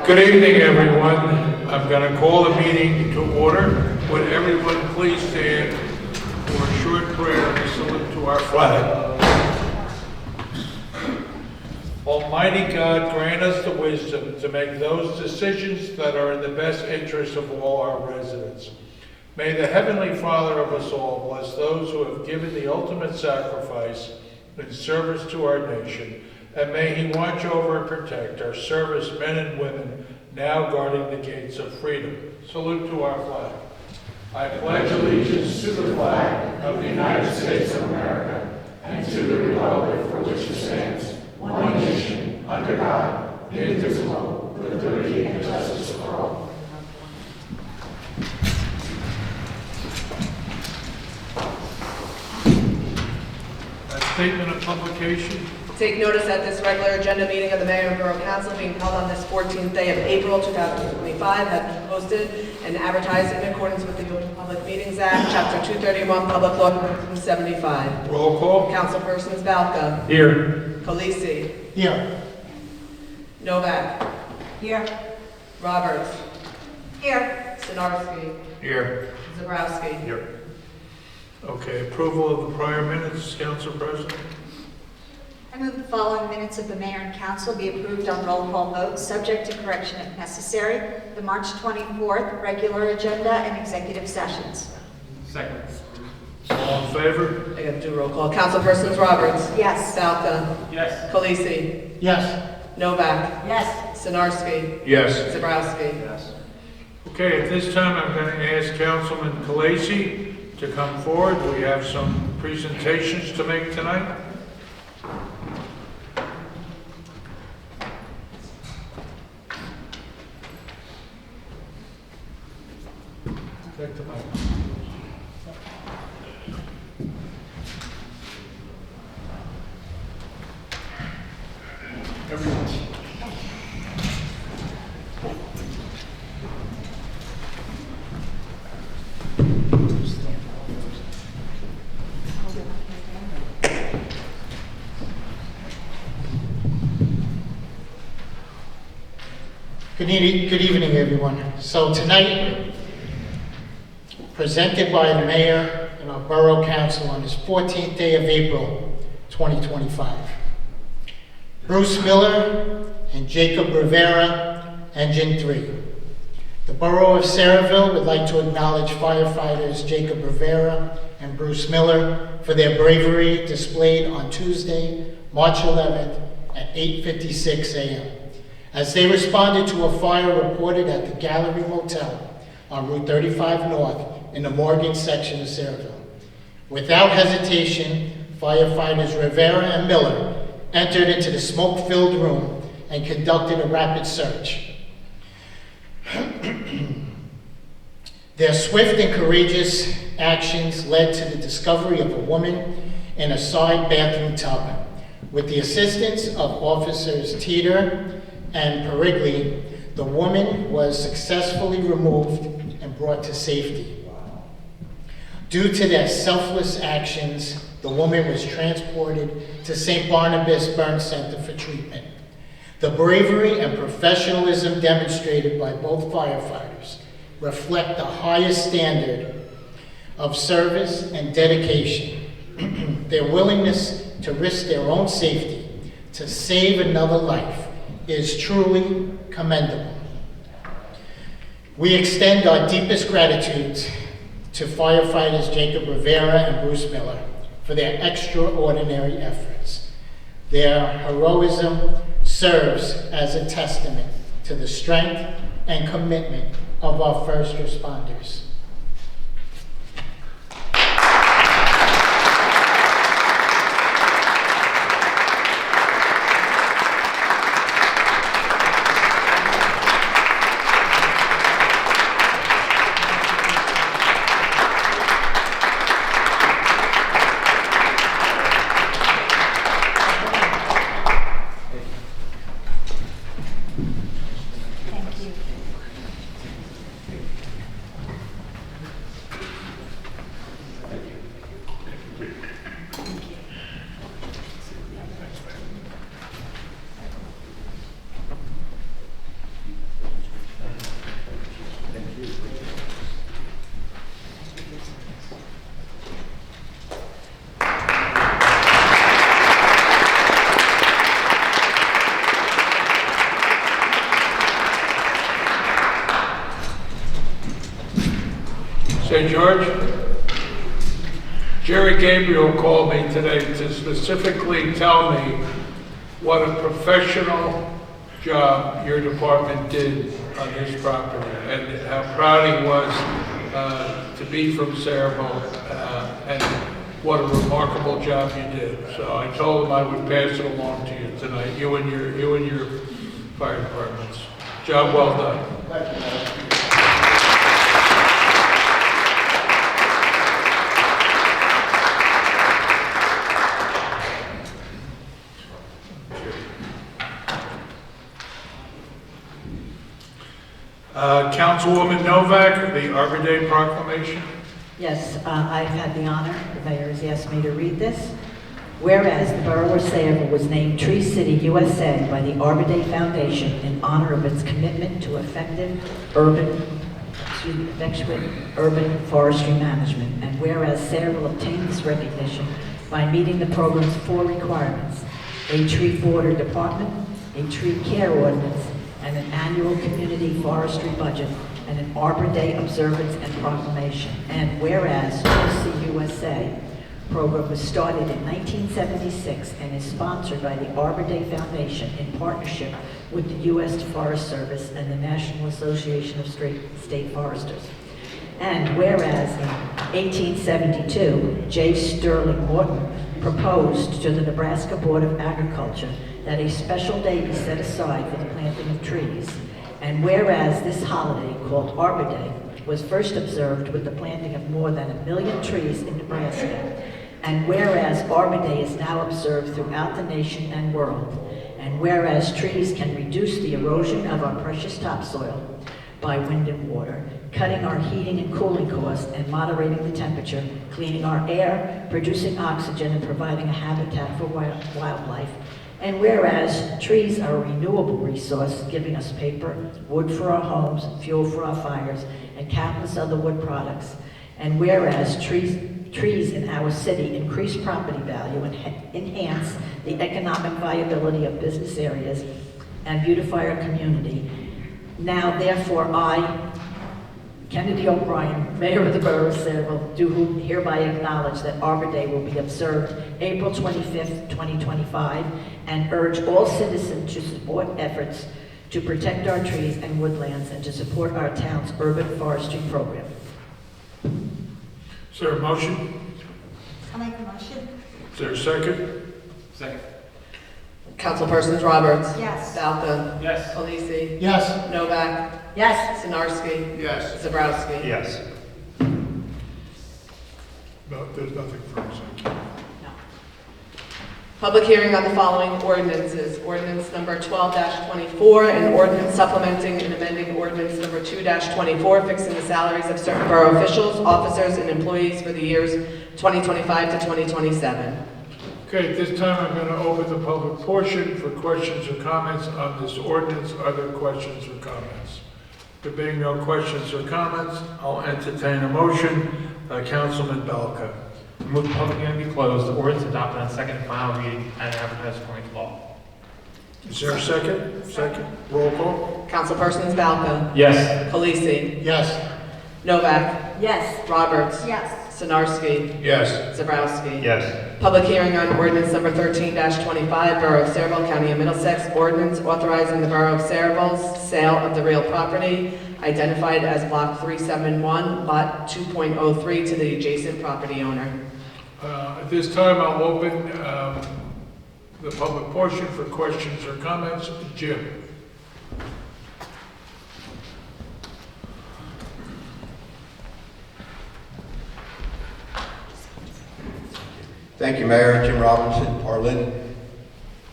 Good evening, everyone. I'm going to call the meeting to order. Would everyone please stand for a short prayer and salute to our flag. Almighty God, grant us the wisdom to make those decisions that are in the best interest of all our residents. May the Heavenly Father of us all bless those who have given the ultimate sacrifice in service to our nation, and may He watch over and protect our servicemen and women now guarding the gates of freedom. Salute to our flag. I pledge allegiance to the flag of the United States of America and to the republic for which it stands, one nation, under God, indivisible, with liberty and justice for all. A statement of publication. Take notice that this regular agenda meeting of the Mayor and Borough Council being held on this 14th day of April 2025 has been posted and advertised in accordance with the Open Public Meetings Act, Chapter 231, Public Law 175. Roll call. Councilpersons Balca. Here. Polisi. Here. Novak. Here. Roberts. Here. Sinarski. Here. Zabrowski. Here. Okay, approval of the prior minutes, Council President. I move the following minutes of the Mayor and Council be approved on roll call vote, subject to correction if necessary. The March 24th regular agenda and executive sessions. Second. All in favor? I got to do roll call. Councilpersons Roberts. Yes. Balca. Yes. Polisi. Yes. Novak. Yes. Sinarski. Yes. Zabrowski. Yes. Okay, at this time, I'm going to ask Councilman Khaleesi to come forward. We have some presentations to make tonight. Take the mic. Everyone. Good evening, everyone. So tonight, presented by the Mayor and our Borough Council on this 14th day of April, 2025. Bruce Miller and Jacob Rivera, Engine 3. The Borough of Saraville would like to acknowledge firefighters Jacob Rivera and Bruce Miller for their bravery displayed on Tuesday, March 11th at 8:56 a.m. as they responded to a fire reported at the Gallery Motel on Route 35 North in the Morgan section of Saraville. Without hesitation, firefighters Rivera and Miller entered into the smoke-filled room and conducted a rapid search. Their swift and courageous actions led to the discovery of a woman in a side bathroom tub. With the assistance of officers Teeter and Perigli, the woman was successfully removed and brought to safety. Due to their selfless actions, the woman was transported to St. Barnabas Burn Center for treatment. The bravery and professionalism demonstrated by both firefighters reflect the highest standard of service and dedication. Their willingness to risk their own safety to save another life is truly commendable. We extend our deepest gratitude to firefighters Jacob Rivera and Bruce Miller for their extraordinary efforts. Their heroism serves as a testament to the strength and commitment of our first responders. Thank you. St. George? Jerry Gabriel called me today to specifically tell me what a professional job your department did on his property and how proud he was to be from Saraville and what a remarkable job you did. So I told him I would pass it along to you tonight, you and your fire departments. Job well done. Councilwoman Novak, the Arbor Day proclamation. Yes, I've had the honor, the mayor has asked me to read this. Whereas the Borough of Saraville was named Tree City USA by the Arbor Day Foundation in honor of its commitment to effective urban forestry management. And whereas Saraville obtained this recognition by meeting the program's 4 requirements: a tree border department, a tree care ordinance, and an annual community forestry budget, and an Arbor Day observance and proclamation. And whereas USA program was started in 1976 and is sponsored by the Arbor Day Foundation in partnership with the U.S. Forest Service and the National Association of State Foresters. And whereas in 1872, J. Sterling Morton proposed to the Nebraska Board of Agriculture that a special day be set aside for the planting of trees. And whereas this holiday, called Arbor Day, was first observed with the planting of more than 1 million trees in Nebraska. And whereas Arbor Day is now observed throughout the nation and world. And whereas trees can reduce the erosion of our precious topsoil by wind and water, cutting our heating and cooling costs and moderating the temperature, cleaning our air, producing oxygen, and providing a habitat for wildlife. And whereas trees are a renewable resource, giving us paper, wood for our homes, fuel for our fires, and countless other wood products. And whereas trees in our city increase property value and enhance the economic viability of business areas and beautify our community. Now, therefore, I, Kennedy O'Brien, Mayor of the Borough of Saraville, do hereby acknowledge that Arbor Day will be observed April 25th, 2025, and urge all citizens to support efforts to protect our trees and woodlands and to support our town's urban forestry program. Is there a motion? I'll make a motion. Is there a second? Second. Councilpersons Roberts. Yes. Falcon. Yes. Polisi. Yes. Novak. Yes. Sinarski. Yes. Zabrowski. Yes. No, there's nothing for a second. Public hearing on the following ordinances. Ordinance number 12-24, and ordinance supplementing and amending ordinance number 2-24, fixing the salaries of certain borough officials, officers, and employees for the years 2025 to 2027. Okay, at this time, I'm going to open the public portion for questions or comments on this ordinance. Are there questions or comments? There being no questions or comments, I'll entertain a motion. Councilman Belka. Move the public hearing be closed, the ordinance adopted on second and final reading and advertised according to law. Is there a second? Second. Roll call. Councilpersons Falcon. Yes. Polisi. Yes. Novak. Yes. Roberts. Yes. Sinarski. Yes. Zabrowski. Yes. Public hearing on ordinance number 13-25, Borough of Saraville, County of Middlesex, ordinance authorizing the Borough of Saraville's sale of the real property identified as Block 371, Lot 2.03 to the adjacent property owner. At this time, I'll open the public portion for questions or comments. Jim. Thank you, Mayor. Jim Robinson, Arlin.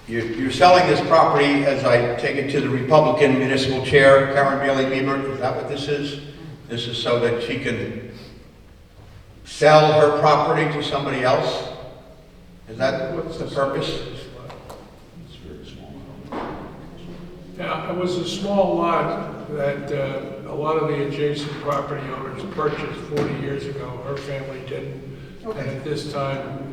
You're selling this property, as I take it, to the Republican municipal chair, Karen Bailey Bieber. Is that what this is? This is so that she can sell her property to somebody else? Is that what's the purpose? Yeah, it was a small lot that a lot of the adjacent property owners purchased 40 years ago. Her family didn't. And at this time,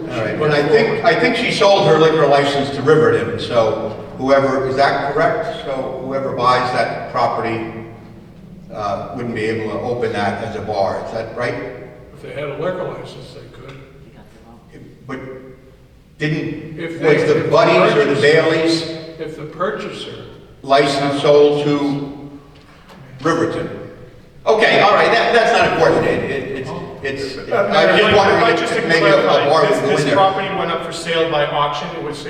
All right, and I think she sold her liquor license to Riverton, so whoever, is that correct? So whoever buys that property wouldn't be able to open that as a bar, is that right? If they had a liquor license, they could. But didn't, If was they- the Buddies or the Baileys If the purchaser, license sold to Riverton? Okay, all right, that's not important. It's, I just wondering Just to if maybe a bar clarify, would go this in there. property went up for sale by auction. It was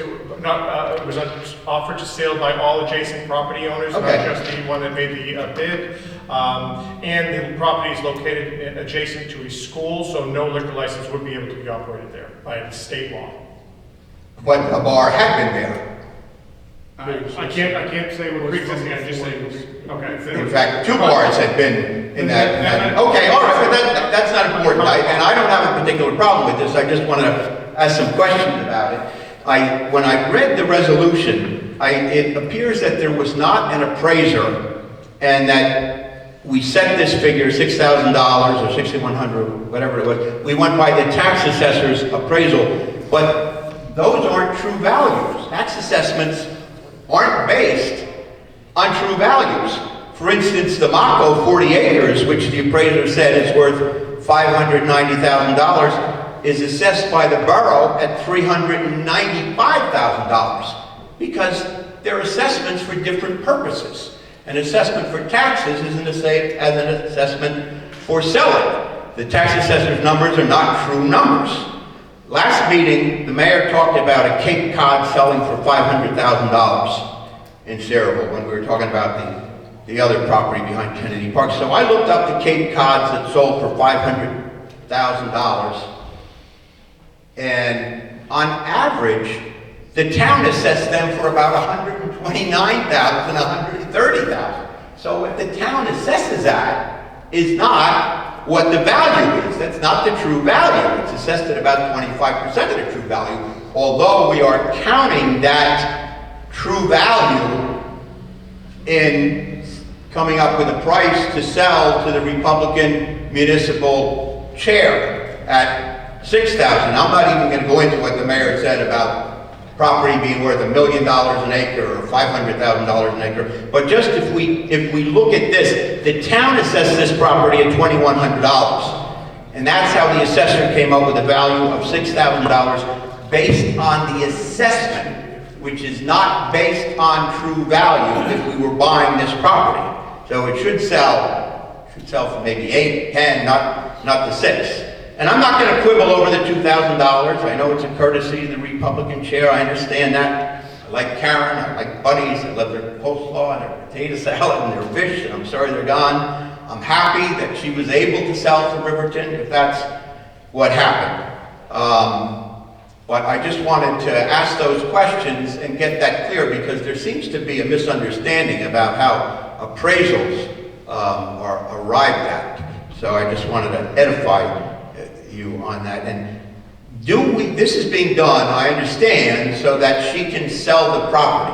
offered to sale by all adjacent property owners, not Okay. just the one that made the bid. And the property is located adjacent to a school, so no liquor license would be able to be operated there by the state law. But a bar had been there. I can't say what pre-existing, I just say, okay. In fact, 2 bars had been in that. Okay, all right, but that's not important. And I don't have a particular problem with this. I just want to ask some questions about it. When I read the resolution, it appears that there was not an appraiser and that we set this figure, $6,000 or $6,100, whatever it was. We went by the tax assessor's appraisal, but those aren't true values. Tax assessments aren't based on true values. For instance, the Mako 40 acres, which the appraiser said is worth $590,000, is assessed by the borough at $395,000 because they're assessments for different purposes. An assessment for taxes isn't the same as an assessment for selling. The tax assessor's numbers are not true numbers. Last meeting, the mayor talked about a Cape Cod selling for $500,000 in Saraville when we were talking about the other property behind Kennedy Park. So I looked up the Cape Cods that sold for $500,000, and on average, the town assessed them for about $129,000, $130,000. So what the town assesses at is not what the value is. That's not the true value. It's assessed at about 25% of the true value, although we are counting that true value in coming up with a price to sell to the Republican municipal chair at $6,000. I'm not even going to go into what the mayor said about property being worth $1 million an acre or $500,000 an acre. But just if we look at this, the town assessed this property at $2,100. And that's how the assessor came up with a value of $6,000 based on the assessment, which is not based on true value if we were buying this property. So it should sell for maybe 8, 10, not the 6. And I'm not going to quibble over the $2,000. I know it's a courtesy to the Republican chair. I understand that. I like Karen. I like Buddies. I love their coleslaw and their potato salad and their fish. And I'm sorry they're gone. I'm happy that she was able to sell to Riverton if that's what happened. But I just wanted to ask those questions and get that clear because there seems to be a misunderstanding about how appraisals are arrived at. So I just wanted to edify you on that. And this is being done, I understand, so that she can sell the property.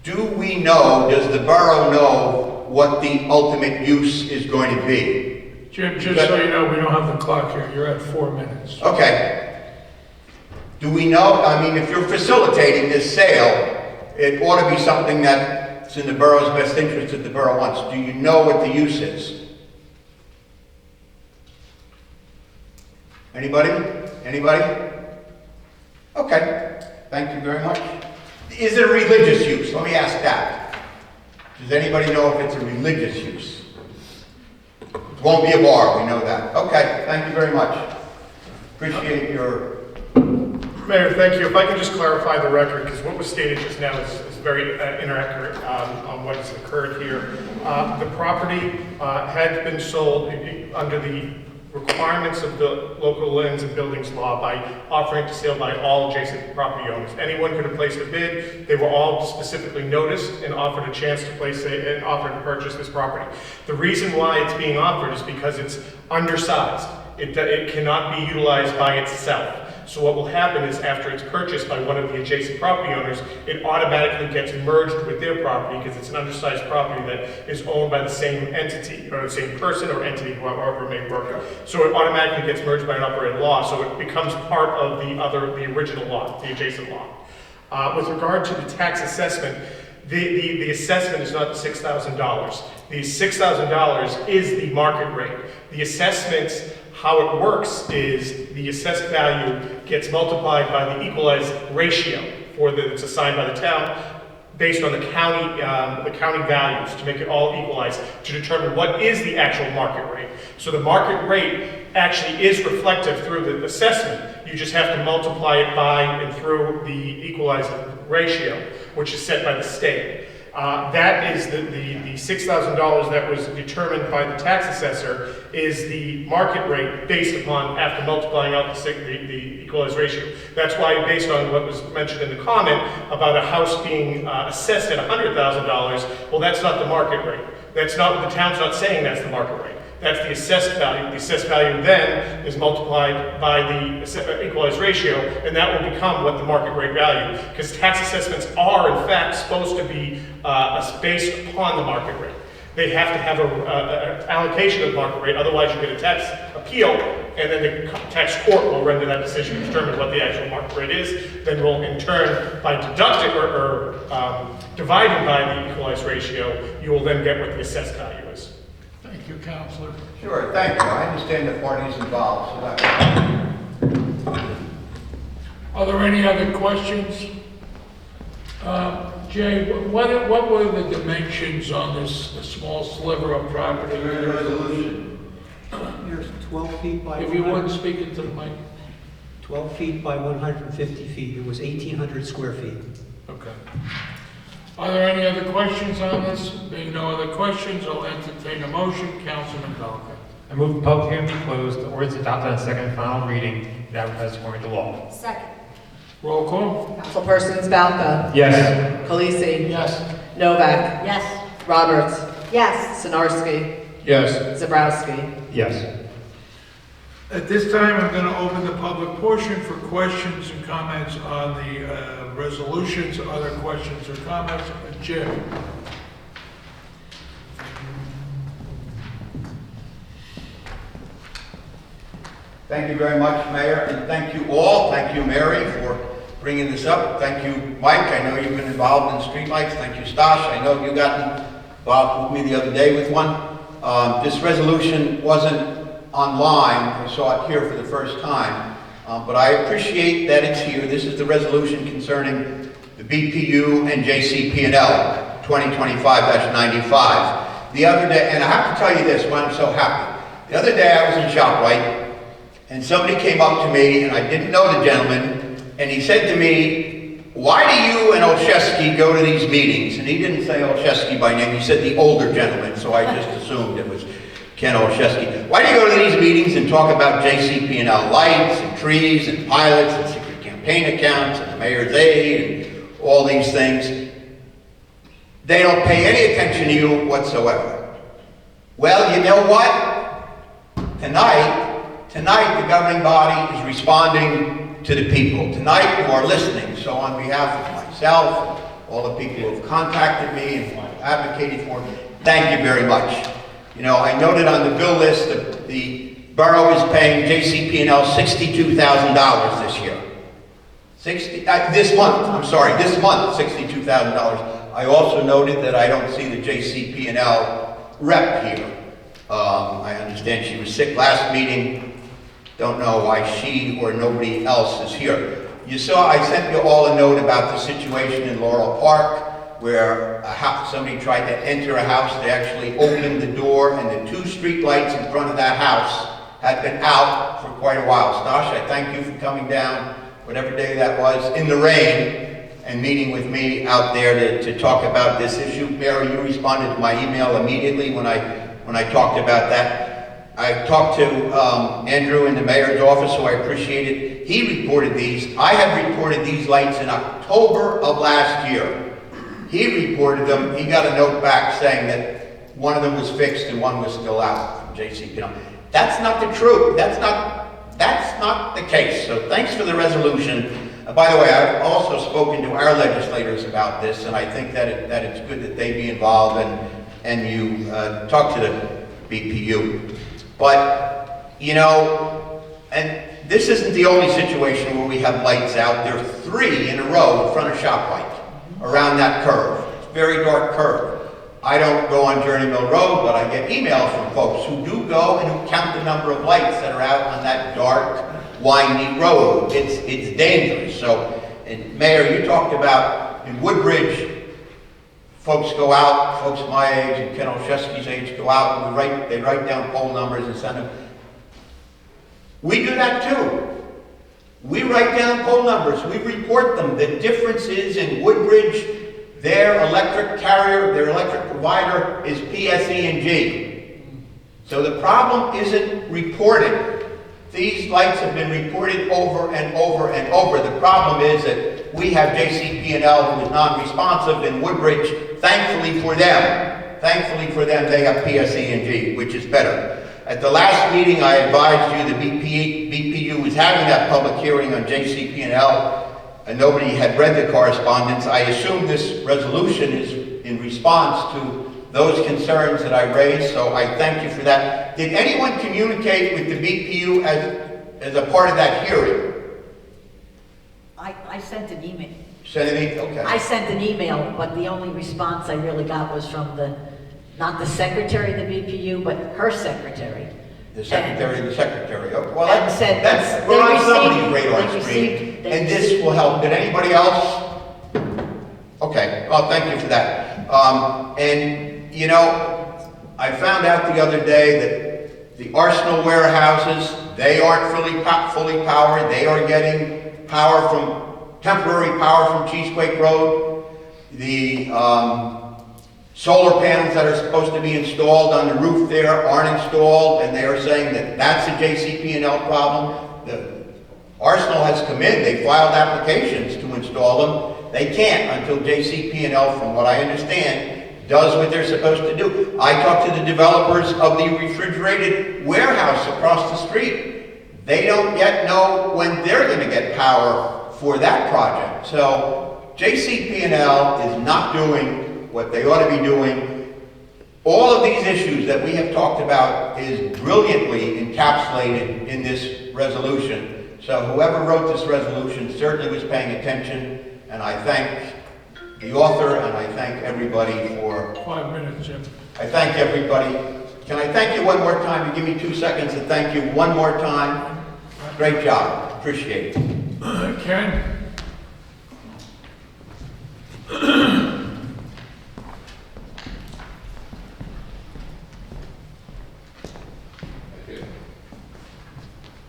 Do we know, does the borough know what the ultimate use is going to be? Jim, just so you know, we don't have the clock here. You're at 4 minutes. Okay. Do we know, I mean, if you're facilitating this sale, it ought to be something that's in the borough's best interest that the borough wants. Do you know what the use is? Anybody? Anybody? Okay. Thank you very much. Is it a religious use? Let me ask that. Does anybody know if it's a religious use? It won't be a bar, we know that. Okay, thank you very much. Appreciate your... Mayor, thank you. If I can just clarify the record, because what was stated just now is very inaccurate on what has occurred here. The property had been sold under the requirements of the local lands and buildings law by offering to sale by all adjacent property owners. Anyone could have placed a bid. They were all specifically noticed and offered a chance to place an offer to purchase this property. The reason why it's being offered is because it's undersized. It cannot be utilized by itself. So what will happen is after it's purchased by one of the adjacent property owners, it automatically gets merged with their property because it's an undersized property that is owned by the same entity or the same person or entity, however it may work. So it automatically gets merged by an operating law, so it becomes part of the original lot, the adjacent lot. With regard to the tax assessment, the assessment is not $6,000. The $6,000 is the market rate. The assessments, how it works is the assessed value gets multiplied by the equalized ratio that's assigned by the town based on the county values to make it all equalized to determine what is the actual market rate. So the market rate actually is reflective through the assessment. You just have to multiply it by and through the equalized ratio, which is set by the state. That is the $6,000 that was determined by the tax assessor is the market rate based upon after multiplying out the equalized ratio. That's why, based on what was mentioned in the comment about a house being assessed at $100,000, well, that's not the market rate. That's not, the town's not saying that's the market rate. That's the assessed value. The assessed value then is multiplied by the equalized ratio, and that will become what the market rate value, because tax assessments are in fact supposed to be based upon the market rate. They have to have an allocation of market rate, otherwise you get a tax appeal, and then the tax court will render that decision to determine what the actual market rate is. Then we'll in turn, by deducting or dividing by the equalized ratio, you will then get what the assessed value is. Thank you, Counselor. Sure, thank you. I understand the parties involved, so that... Are there any other questions? Jay, what were the dimensions on this small sliver of property? Here's 12 feet by If you wouldn't speak into the mic. 12 feet by 150 feet. It was 1,800 square feet. Okay. Are there any other questions on this? Being no other questions, I'll entertain a motion. Councilman Falco. I move the public hearing be closed, the ordinance adopted on second and final reading, and advertised according to law. Second. Roll call. Councilpersons Balco. Yes. Khaleesi. Yes. Novak. Yes. Roberts. Yes. Sinarski. Yes. Zabrowski. Yes. At this time, I'm going to open the public portion for questions and comments on the resolutions. Other questions or comments? Jim? Thank you very much, Mayor, and thank you all. Thank you, Mary, for bringing this up. Thank you, Mike. I know you've been involved in streetlights. Thank you, Stash. I know you got involved with me the other day with one. This resolution wasn't online. I saw it here for the first time, but I appreciate that it's here. This is the resolution concerning the BPU and JCP&L 2025-95. The other day, and I have to tell you this, why I'm so happy. The other day I was in ShopRite, and somebody came up to me, and I didn't know the gentleman, and he said to me, "Why do you and Olszewski go to these meetings?" And he didn't say Olszewski by name, he said the older gentleman, so I just assumed it was Ken Olszewski. "Why do you go to these meetings and talk about JCP&L lights and trees and pilots and secret campaign accounts and the mayor's aide and all these things? They don't pay any attention to you whatsoever." Well, you know what? Tonight the governing body is responding to the people. Tonight you are listening. So on behalf of myself, and all the people who have contacted me and who I've advocated for, thank you very much. You know, I noted on the bill list that the borough is paying JCP&L $62,000 this year. This month, $62,000. I also noted that I don't see the JCP&L rep here. I understand she was sick last meeting. Don't know why she or nobody else is here. You saw, I sent you all a note about the situation in Laurel Park, where somebody tried to enter a house. They actually opened the door, and the 2 street lights in front of that house had been out for quite a while. Stash, I thank you for coming down, whatever day that was, in the rain, and meeting with me out there to talk about this issue. Mary, you responded to my email immediately when I talked about that. I talked to Andrew in the mayor's office, who I appreciated. He reported these. I had reported these lights in October of last year. He reported them. He got a note back saying that one of them was fixed and one was still out from JCP&L. That's not the truth. That's not the case. So thanks for the resolution. By the way, I've also spoken to our legislators about this, and I think that it's good that they be involved and you talk to the BPU. But, you know, and this isn't the only situation where we have lights out. There are 3 in a row in front of ShopRite around that curve. It's a very dark curve. I don't go on Journey Mill Road, but I get emails from folks who do go and who count the number of lights that are out on that dark, windy road. It's dangerous. So, and Mayor, you talked about in Woodbridge, folks go out, folks my age and Ken Olszewski's age go out and they write down pole numbers and send them. We do that too. We write down pole numbers, we report them. The difference is in Woodbridge, their electric carrier, their electric provider is PSE&G. So the problem isn't reporting. These lights have been reported over and over and over. The problem is that we have JCP&L who is non-responsive in Woodbridge. Thankfully for them, they have PSE&G, which is better. At the last meeting, I advised you the BPU was having that public hearing on JCP&L, and nobody had read the correspondence. I assume this resolution is in response to those concerns that I raised, so I thank you for that. Did anyone communicate with the BPU as a part of that hearing? I sent an email. Send an email, okay. I sent an email, but the only response I really got was from not the secretary of the BPU, but her secretary. The secretary of the secretary. Oh, well, And said that's they we're on received- somebody's radar they screen, received- they and this received- will help. Did anybody else? Okay, well, thank you for that. And, you know, I found out the other day that the Arsenal warehouses, they aren't fully powered. They are getting temporary power from Cheesequake Road. The solar panels that are supposed to be installed on the roof there aren't installed, and they are saying that that's a JCP&L problem. The Arsenal has come in, they filed applications to install them. They can't until JCP&L, from what I understand, does what they're supposed to do. I talked to the developers of the refrigerated warehouse across the street. They don't yet know when they're going to get power for that project. So JCP&L is not doing what they ought to be doing. All of these issues that we have talked about is brilliantly encapsulated in this resolution. So whoever wrote this resolution certainly was paying attention, and I thank the author and I thank everybody for... 5 minutes, Jim. I thank everybody. Can I thank you one more time? You give me 2 seconds to thank you one more time. Great job. Appreciate it. Ken?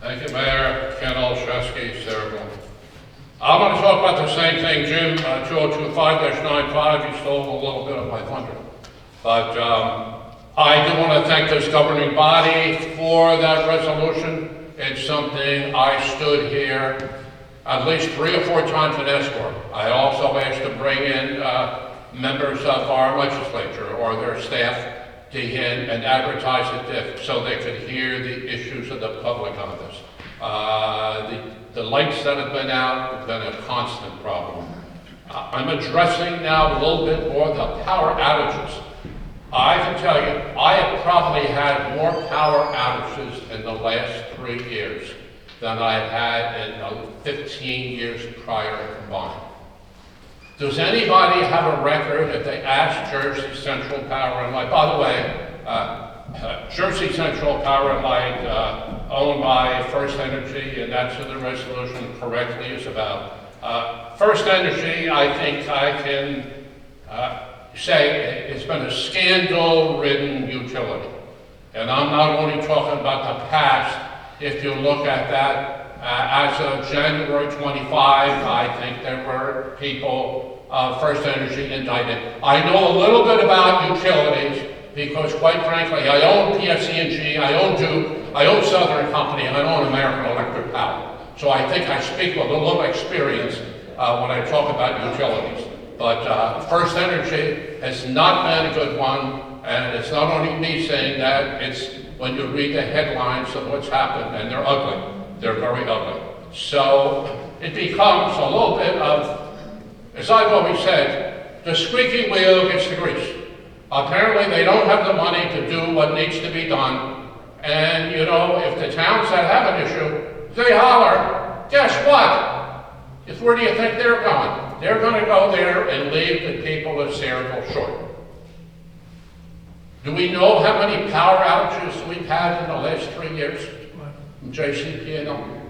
Thank you, Mayor. Ken Olszewski, Cerebral. I want to talk about the same thing, Jim. 2025-95, you stole a little bit of my thunder. But I do want to thank this governing body for that resolution. It's something I stood here at least 3 or 4 times and asked for. I also asked to bring in members of our legislature or their staff to in and advertise it so they could hear the issues of the public on this. The lights that have been out have been a constant problem. I'm addressing now a little bit more the power outages. I can tell you, I have probably had more power outages in the last 3 years than I've had in the 15 years prior combined. Does anybody have a record if they ask Jersey Central Power and Light? By the way, Jersey Central Power and Light, owned by First Energy, and that's what the resolution correctly is about. First Energy, I think I can say it's been a scandal-ridden utility. And I'm not only talking about the past. If you look at that, as of January 25, I think there were people, First Energy indicted. I know a little bit about utilities because, quite frankly, I own PSE&G, I own Duke, I own Southern Company, and I own American Electric Power. So I think I speak with a little experience when I talk about utilities. But First Energy has not been a good one, and it's not only me saying that, it's when you read the headlines of what's happened, and they're ugly. They're very ugly. So it becomes a little bit of, as I've always said, the squeaky wheel gets the grease. Apparently they don't have the money to do what needs to be done. And you know, if the towns that have an issue, they holler, guess what? Where do you think they're going? They're going to go there and leave the people of Sayreville short. Do we know how many power outages we've had in the last 3 years in JCP&L?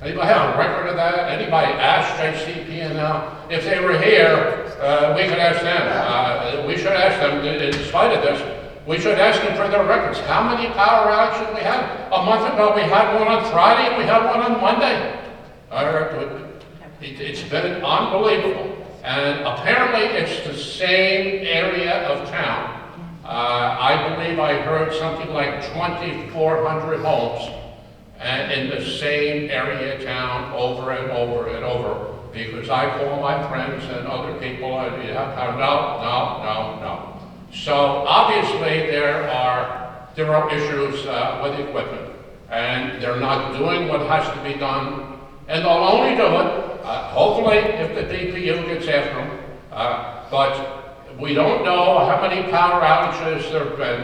Anybody have a record of that? Anybody ask JCP&L? If they were here, we could ask them. We should ask them, in spite of this, we should ask them for their records. How many power outages we had? A month ago, we had one on Friday, and we had one on Monday. It's been unbelievable. And apparently, it's the same area of town. I believe I heard something like 2,400 homes and in the same area of town over and over and over. Because I call my friends and other people, and no. So obviously there are issues with equipment, and they're not doing what has to be done, and they'll only do it, hopefully, if the DPU gets after them. But we don't know how many power outages there have been.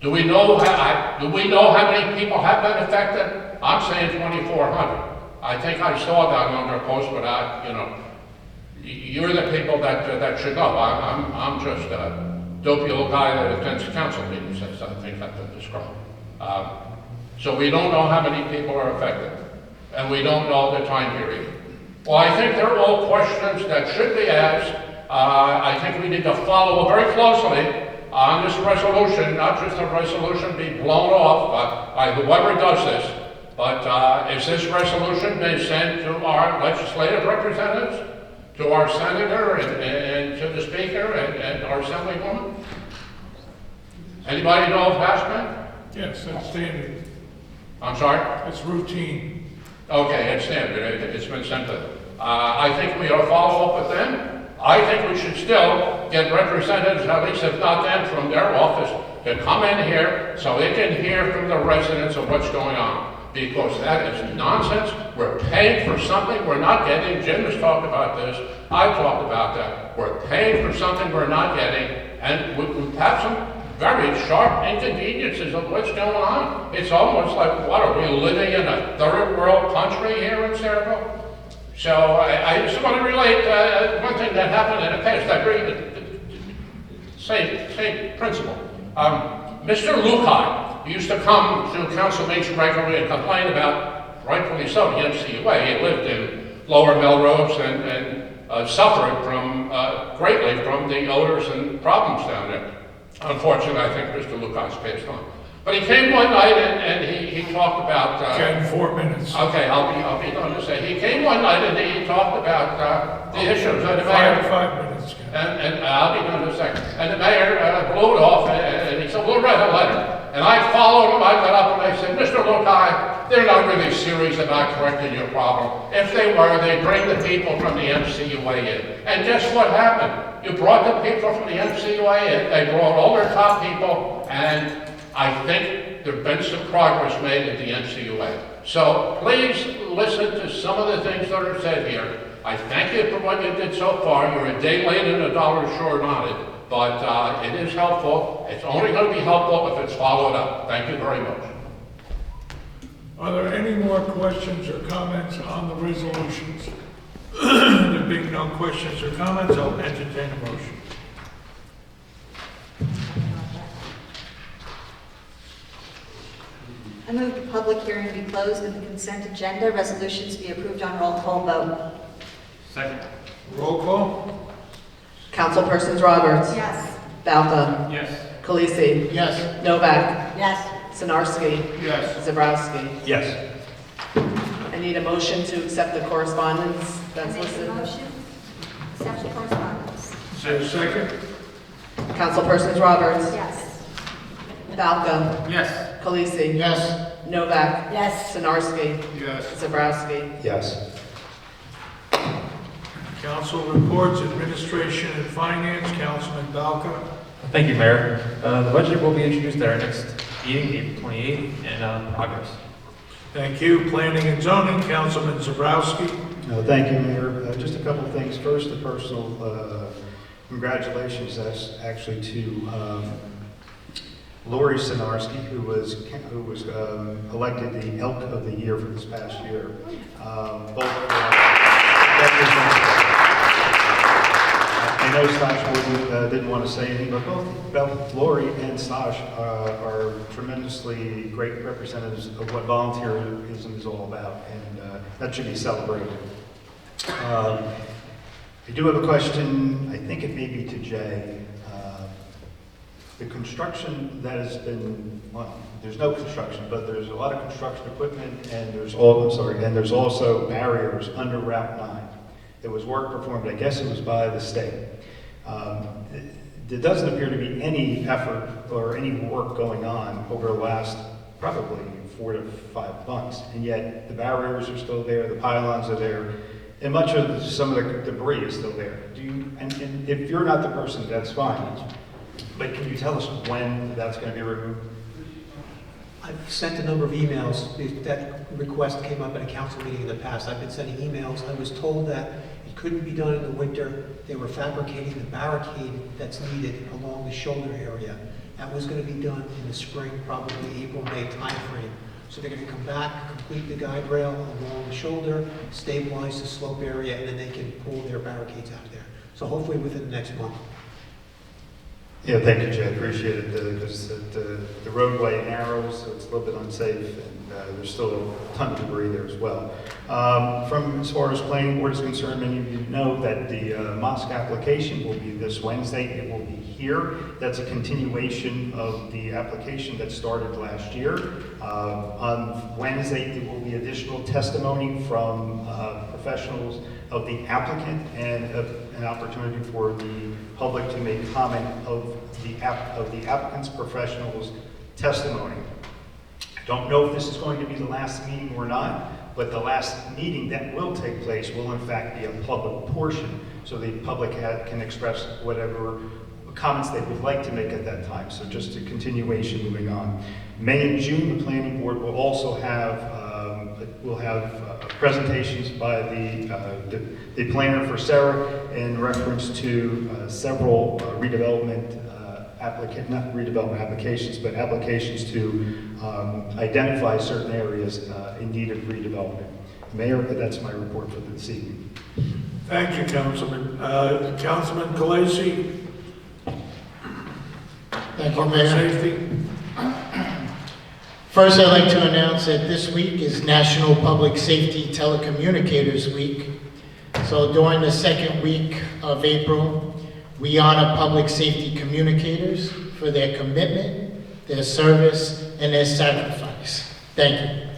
Do we know how many people have been affected? I'm saying 2,400. I think I saw that on their post, but you're the people that should know. I'm just a dopey old guy that attends council meetings, as I think I've been described. So we don't know how many people are affected, and we don't know the time period. Well, I think they're all questions that should be asked. I think we need to follow very closely on this resolution, not just a resolution be blown off by whoever does this, but is this resolution being sent to our legislative representatives, to our senator, and to the speaker, and our assemblywoman? Anybody know if that's been? Yes, that's standard. I'm sorry? It's routine. Okay, it's standard. It's been sent to them. I think we ought to follow up with them. I think we should still get representatives, at least if not them, from their office to come in here so they can hear from the residents of what's going on. Because that is nonsense. We're paying for something we're not getting. Jim has talked about this. I've talked about that. We're paying for something we're not getting, and we have some very sharp inconveniences of what's going on. It's almost like, what, are we living in a third world country here in Saraville? So I just want to relate one thing that happened in the past. I agree with the same principle. Mr. Lukai used to come to council meetings regularly and complain about, rightfully so, the MCUA. He lived in Lower Melrose and suffered greatly from the odors and problems down there. Unfortunately, I think Mr. Lucas passed on. But he came one night and he talked about... Ken, 4 minutes. Okay, I'll be done to say. He came one night and he talked about the issues. And the mayor, 5 minutes, Ken. and I'll be done in a second. And the mayor blew it off and he said, we'll write a letter. And I followed him, I got up and I said, Mr. Lukai, they're not really serious about correcting your problem. If they were, they'd bring the people from the MCUA in. And guess what happened? You brought the people from the MCUA in, they brought all their top people, and I think there have been some progress made at the MCUA. So please listen to some of the things that are said here. I thank you for what you did so far. You're a day late and $1 short on it, but it is helpful. It's only going to be helpful if it's followed up. Thank you very much. Are there any more questions or comments on the resolutions? There being no questions or comments, I'll entertain a motion. I move the public hearing be closed and the consent agenda resolutions be approved on roll call vote. Second. Roll call? Councilpersons Roberts. Yes. Balca. Yes. Khaleesi. Yes. Novak. Yes. Sinarski. Yes. Zabrowski. Yes. I need a motion to accept the correspondence that's listed. Motion. Accept the correspondence. Is there a second? Councilpersons Roberts. Yes. Balca. Yes. Khaleesi. Yes. Novak. Yes. Sinarski. Yes. Zabrowski. Yes. Council reports, administration and finance, Councilman Balca. Thank you, Mayor. The budget will be introduced at our next meeting, April 28th, and progress. Thank you. Planning and zoning, Councilman Zabrowski. Thank you, Mayor. Just a couple of things. First, a personal congratulations actually to Lori Sinarski, who was elected the Elk of the Year for this past year. know Stosh didn't want to say anything, but both Lori and Stosh are tremendously great representatives of what volunteerism is all about, and that should be celebrated. I do have a question, I think it may be to Jay. The construction that has been, well, there's no construction, but there's a lot of construction equipment, and there's also barriers under Route 9. There was work performed, I guess it was by the state. There doesn't appear to be any effort or any work going on over the last probably 4 to 5 months, and yet the barriers are still there, the pylons are there, and much of some of the debris is still there. And if you're not the person, that's fine. But can you tell us when that's going to be removed? I've sent a number of emails. That request came up at a council meeting in the past. I've been sending emails. I was told that it couldn't be done in the winter. They were fabricating the barricade that's needed along the shoulder area. That was going to be done in the spring, probably April, May timeframe. So they're going to come back, complete the guide rail along the shoulder, stabilize the slope area, and then they can pull their barricades out of there. So hopefully within the next month. Yeah, thank you, Jay. I appreciate it. Because the roadway narrows, so it's a little bit unsafe, and there's still a ton of debris there as well. From as far as planning board is concerned, many of you know that the mosque application will be this Wednesday. It will be here. That's a continuation of the application that started last year. On Wednesday, there will be additional testimony from professionals of the applicant and an opportunity for the public to make comment of the applicant's professionals' testimony. I don't know if this is going to be the last meeting or not, but the last meeting that will take place will in fact be a public portion, so the public can express whatever comments they would like to make at that time. So just a continuation moving on. May and June, the planning board will also have presentations by the planner for Sarah in reference to several applications, but applications to identify certain areas in need of redevelopment. Mayor, that's my report for this evening. Thank you, Councilman. Councilman Khaleesi. Thank you, Public Mayor. Safety. First, I'd like to announce that this week is National Public Safety Telecommunicators Week. So during the second week of April, we honor public safety communicators for their commitment, their service, and their sacrifice. Thank you.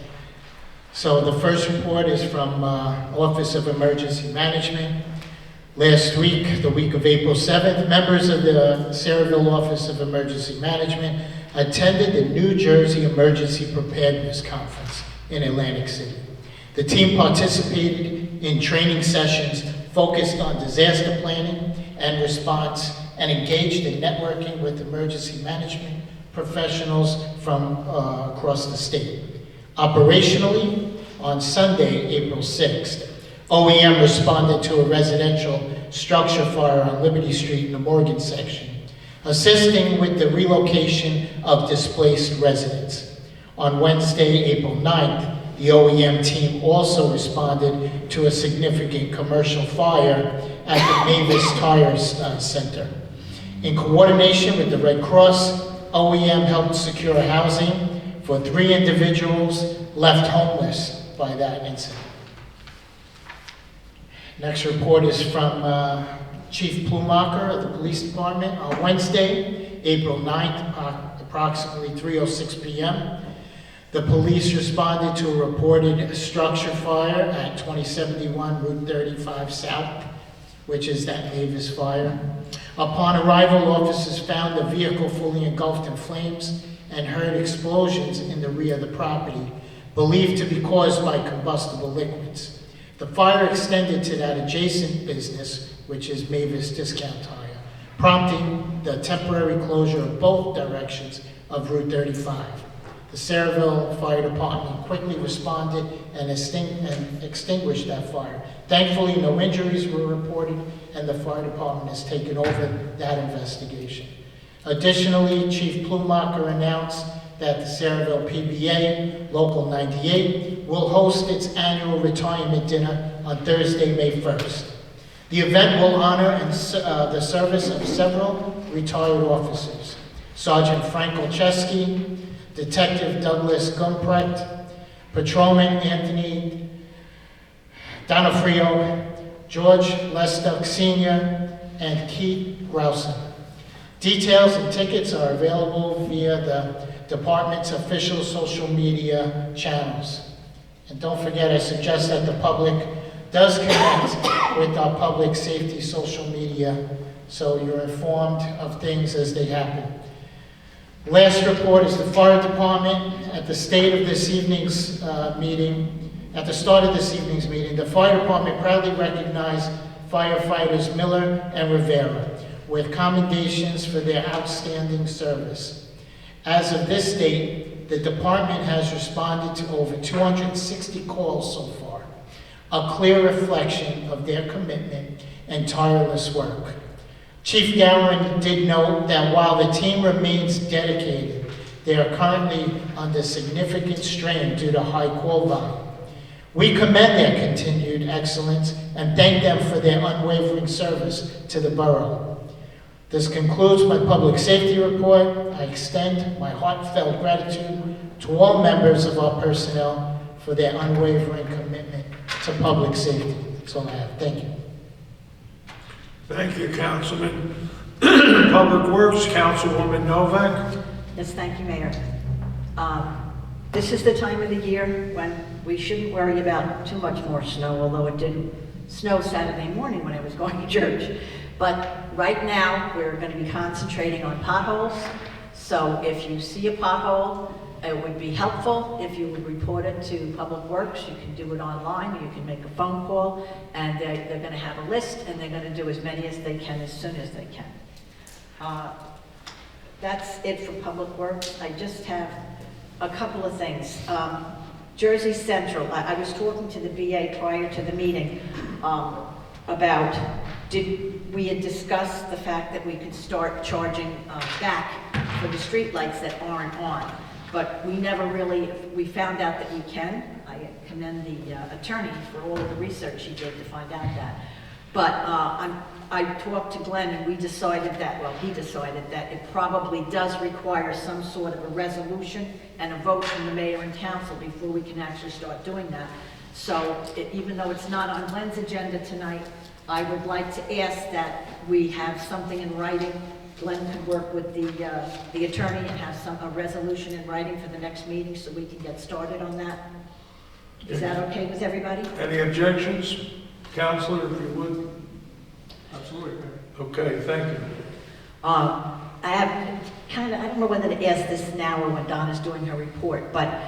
So the first report is from Office of Emergency Management. Last week, the week of April 7th, members of the Saraville Office of Emergency Management attended the New Jersey Emergency Preparedness Conference in Atlantic City. The team participated in training sessions focused on disaster planning and response and engaged in networking with emergency management professionals from across the state. Operationally, on Sunday, April 6th, OEM responded to a residential structure fire on Liberty Street in the Morgan section, assisting with the relocation of displaced residents. On Wednesday, April 9th, the OEM team also responded to a significant commercial fire at the Mavis Tire Center. In coordination with the Red Cross, OEM helped secure housing for 3 individuals left homeless by that incident. Next report is from Chief Plumacher of the Police Department. On Wednesday, April 9th, approximately 3:06 p.m., the police responded to a reported structure fire at 2071 Route 35 South, which is that Mavis fire. Upon arrival, officers found the vehicle fully engulfed in flames and heard explosions in the rear of the property, believed to be caused by combustible liquids. The fire extended to that adjacent business, which is Mavis Discount Tire, prompting the temporary closure of both directions of Route 35. The Saraville Fire Department quickly responded and extinguished that fire. Thankfully, no injuries were reported, and the fire department has taken over that investigation. Additionally, Chief Plumacher announced that the Saraville PBA, Local 98, will host its annual retirement dinner on Thursday, May 1st. The event will honor the service of several retired officers: Sergeant Frank Olszewski, Detective Douglas Gumprecht, Patrolman Anthony Donofrio, George Lestuck Sr., and Keith Rousen. Details and tickets are available via the department's official social media channels. And don't forget, I suggest that the public does connect with our public safety social media so you're informed of things as they happen. Last report is the fire department. At the start of this evening's meeting, the fire department proudly recognized firefighters Miller and Rivera with commendations for their outstanding service. As of this date, the department has responded to over 260 calls so far, a clear reflection of their commitment and tireless work. Chief Gowan did note that while the team remains dedicated, they are currently under significant strain due to high call volume. We commend their continued excellence and thank them for their unwavering service to the borough. This concludes my public safety report. I extend my heartfelt gratitude to all members of our personnel for their unwavering commitment to public safety. That's all I have. Thank you. Thank you, Councilman. Public Works, Councilwoman Novak. Yes, thank you, Mayor. This is the time of the year when we shouldn't worry about too much more snow, although it didn't snow Saturday morning when I was going to church. But right now, we're going to be concentrating on potholes. So if you see a pothole, it would be helpful if you would report it to Public Works. You can do it online, or you can make a phone call, and they're going to have a list, and they're going to do as many as they can as soon as they can. That's it for Public Works. I just have a couple of things. Jersey Central, I was talking to the BA prior to the meeting about, we had discussed the fact that we could start charging back for the streetlights that aren't on. But we never really, we found out that we can. I commend the attorney for all of the research he did to find out that. But I talked to Glenn and we decided that, well, he decided that it probably does require some sort of a resolution and a vote from the mayor and council before we can actually start doing that. So even though it's not on Glenn's agenda tonight, I would like to ask that we have something in writing. Glenn could work with the attorney and have a resolution in writing for the next meeting so we can get started on that. Is that okay with everybody? Any objections? Counselor, if you would. Absolutely. Okay, thank you. I have I don't know whether to ask this now or when Donna's doing her report, but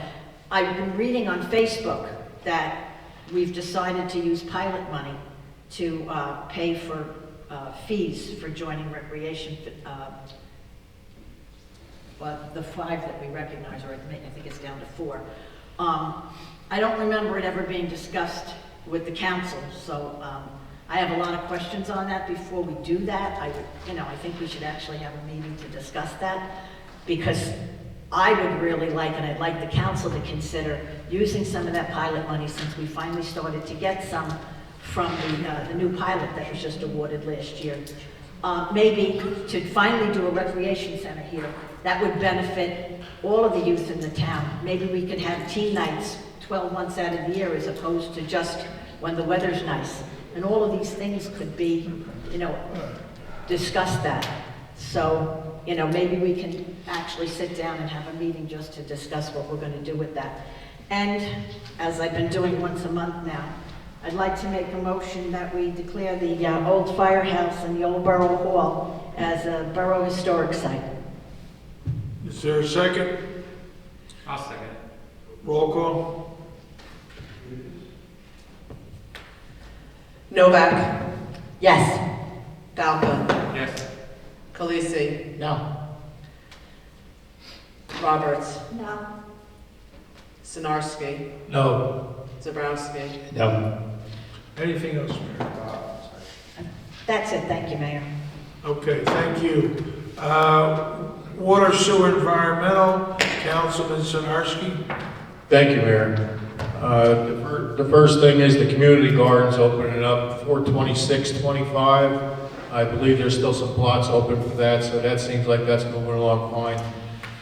I've been reading on Facebook that we've decided to use pilot money to pay for fees for joining recreation, well, the 5 that we recognize, or I think it's down to 4. I don't remember it ever being discussed with the council, so I have a lot of questions on that. Before we do that, I think we should actually have a meeting to discuss that, because I would really like, and I'd like the council to consider using some of that pilot money, since we finally started to get some from the new pilot that was just awarded last year. Maybe to finally do a recreation center here, that would benefit all of the youth in the town. Maybe we could have teen nights 12 months out of the year as opposed to just when the weather's nice. And all of these things could be, discuss that. So, maybe we can actually sit down and have a meeting just to discuss what we're going to do with that. And as I've been doing once a month now, I'd like to make a motion that we declare the old firehouse and the old Borough Hall as a Borough Historic Site. Is there a second? I'll second. Roll call. Novak, Yes. Valka, Yes. Khaleesi, No. Roberts, No. Sinarski, No. Zabrowski. No. Anything else, Mayor? That's it. Thank you, Mayor. Okay, thank you. Water, Sewer, Environmental, Councilman Sinarski. Thank you, Mayor. The first thing is the community gardens opening up 4/26/25. I believe there's still some plots open for that, so that seems like that's moving along fine.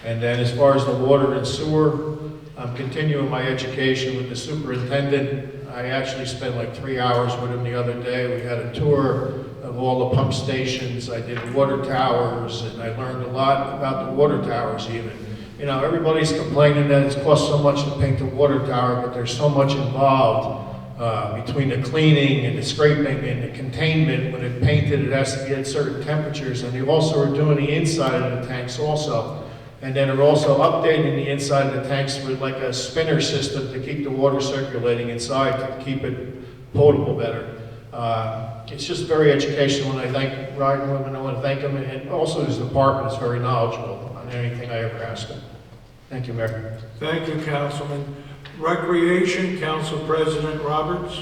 And then as far as the water and sewer, I'm continuing my education with the superintendent. I actually spent like 3 hours with him the other day. We had a tour of all the pump stations. I did water towers, and I learned a lot about the water towers even. You know, everybody's complaining that it's cost so much to paint the water tower, but there's so much involved between the cleaning and the scraping and the containment. When it's painted, it has to be at certain temperatures, and they also are doing the inside of the tanks also. And then they're also updating the inside of the tanks with like a spinner system to keep the water circulating inside to keep it potable better. It's just very educational, and I thank Ryan Women. I want to thank him, and also his department is very knowledgeable on anything I ever ask him. Thank you, Mayor. Thank you, Councilman. Recreation, Council President Roberts.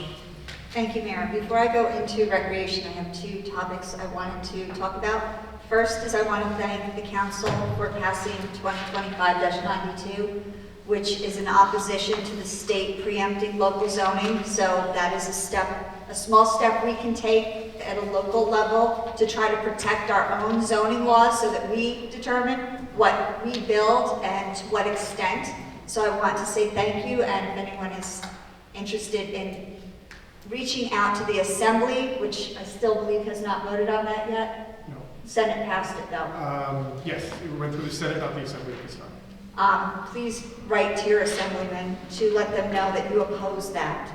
Thank you, Mayor. Before I go into recreation, I have 2 topics I wanted to talk about. First is I want to thank the council for passing 2025-92, which is in opposition to the state preempting local zoning. So that is a small step we can take at a local level to try to protect our own zoning laws so that we determine what we build and to what extent. So I want to say thank you, and if anyone is interested in reaching out to the Assembly, which I still believe has not voted on that yet. No. Senate passed it though. Yes, it went through the Senate, not the Assembly this time. Please write to your assemblyman to let them know that you oppose that.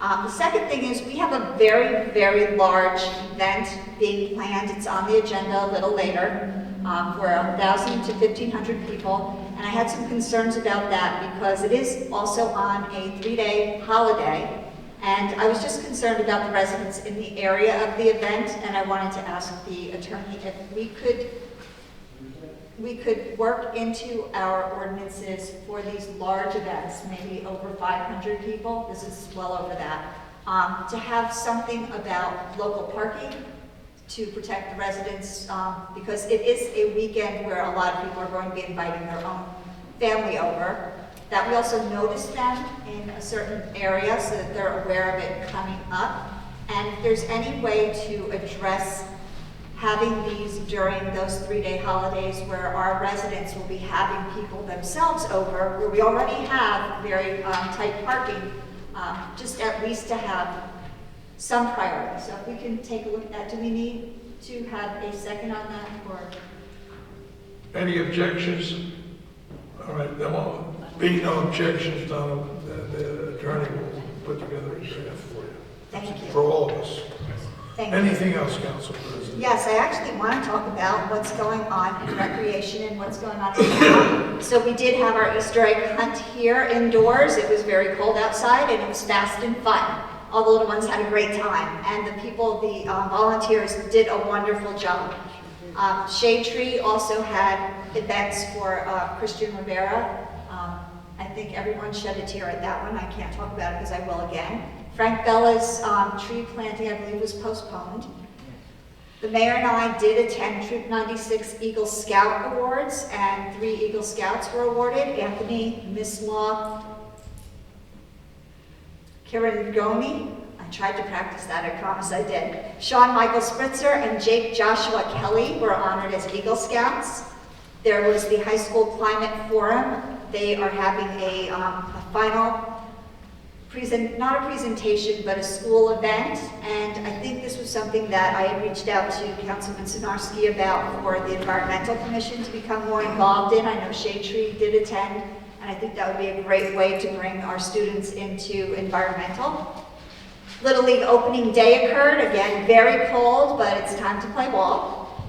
The second thing is we have a very, very large event being planned. It's on the agenda a little later for 1,000 to 1,500 people. And I had some concerns about that because it is also on a 3-day holiday. And I was just concerned about the residents in the area of the event, and I wanted to ask the attorney if we could work into our ordinances for these large events, maybe over 500 people, this is well over that, to have something about local parking to protect the residents, because it is a weekend where a lot of people are going to be inviting their own family over. That we also notice them in a certain area so that they're aware of it coming up. And if there's any way to address having these during those 3-day holidays where our residents will be having people themselves over, where we already have very tight parking, just at least to have some priority. So if we can take a look at that, do we need to have a second on that, or? Any objections? All right, there won't be no objections, Donald. The attorney will put together a draft for you. Thank you. For all of us. Thank you. Anything else, Council President? Yes, I actually want to talk about what's going on in recreation and what's going on in town. So we did have our Easter egg hunt here indoors. It was very cold outside and it was fast and fun. All the little ones had a great time, and the people, the volunteers did a wonderful job. Shade Tree also had events for Christian Rivera. I think everyone shed a tear at that one. I can't talk about it because I will again. Frank Bella's tree planting, I believe, was postponed. The mayor and I did attend Troop 96 Eagle Scout Awards, and 3 Eagle Scouts were awarded. Anthony Mislaw, Kiran Gomi, I tried to practice that, I promise I did. Sean Michael Spritzer and Jake Joshua Kelly were honored as Eagle Scouts. There was the High School Climate Forum. They are having a final not a presentation, but a school event, and I think this was something that I had reached out to Councilman Sinarski about for the Environmental Commission to become more involved in. I know Shade Tree did attend, and I think that would be a great way to bring our students into environmental. Little League opening day occurred, again, very cold, but it's time to play ball.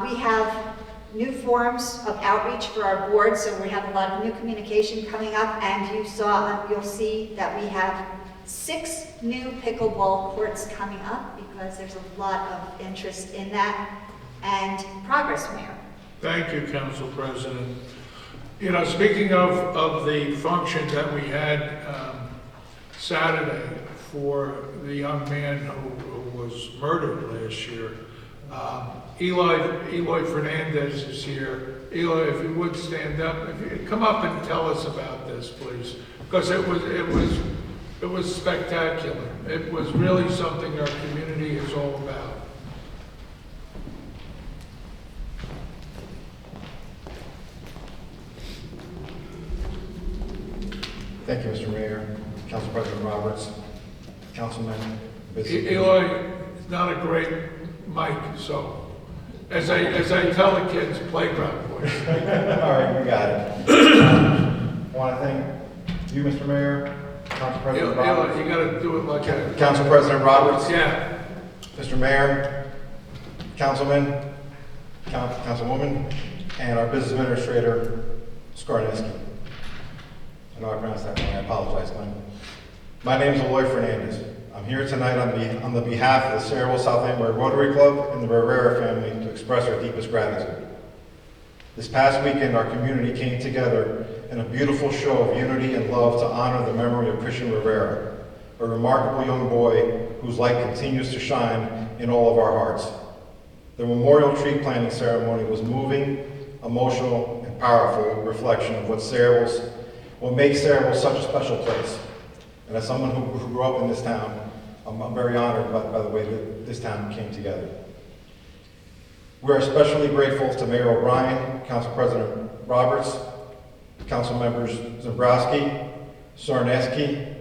We have new forms of outreach for our board, so we have a lot of new communication coming up, and you'll see that we have 6 new pickleball courts coming up because there's a lot of interest in that, and progress, Mayor. Thank you, Council President. You know, speaking of the function that we had Saturday for the young man who was murdered last year, Eloy Fernandez is here. Eloy, if you would stand up, if you come up and tell us about this, please, because it was spectacular. It was really something our community is all about. Thank you, Mr. Mayor, Council President Roberts, Councilman. Eloy is not a great mic, so as I tell the kids, playground voice. All right, we got it. I want to thank you, Mr. Mayor, Council President Roberts. Eloy, you got to do it like that. Council President Roberts. Yeah. Mr. Mayor, Councilman, Councilwoman, and our Business Administrator, Skarneski. I know I pronounced that wrong, I apologize, Glenn. My name is Eloy Fernandez. I'm here tonight on the behalf of the Sayreville South Amboy Rotary Club and the Rivera family to express our deepest gratitude. This past weekend, our community came together in a beautiful show of unity and love to honor the memory of Christian Rivera, a remarkable young boy whose light continues to shine in all of our hearts. The memorial tree planting ceremony was moving, emotional, and powerful reflection of what makes Sayreville such a special place. And as someone who grew up in this town, I'm very honored by the way that this town came together. We're especially grateful to Mayor O'Brien, Council President Roberts, Council Members Zembrowski, Skarneski,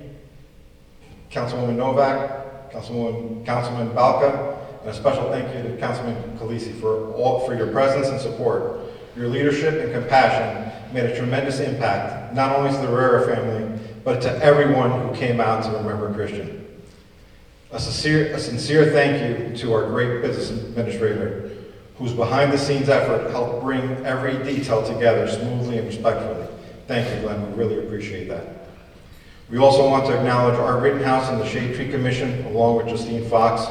Councilwoman Novak, Councilman Balka, and a special thank you to Councilman Khaleesi for your presence and support. Your leadership and compassion made a tremendous impact, not only to the Rivera family, but to everyone who came out to remember Christian. A sincere thank you to our great business administrator, whose behind-the-scenes effort helped bring every detail together smoothly and respectfully. Thank you, Glenn, we really appreciate that. We also want to acknowledge Art Rittenhouse and the Shade Tree Commission, along with Justine Fox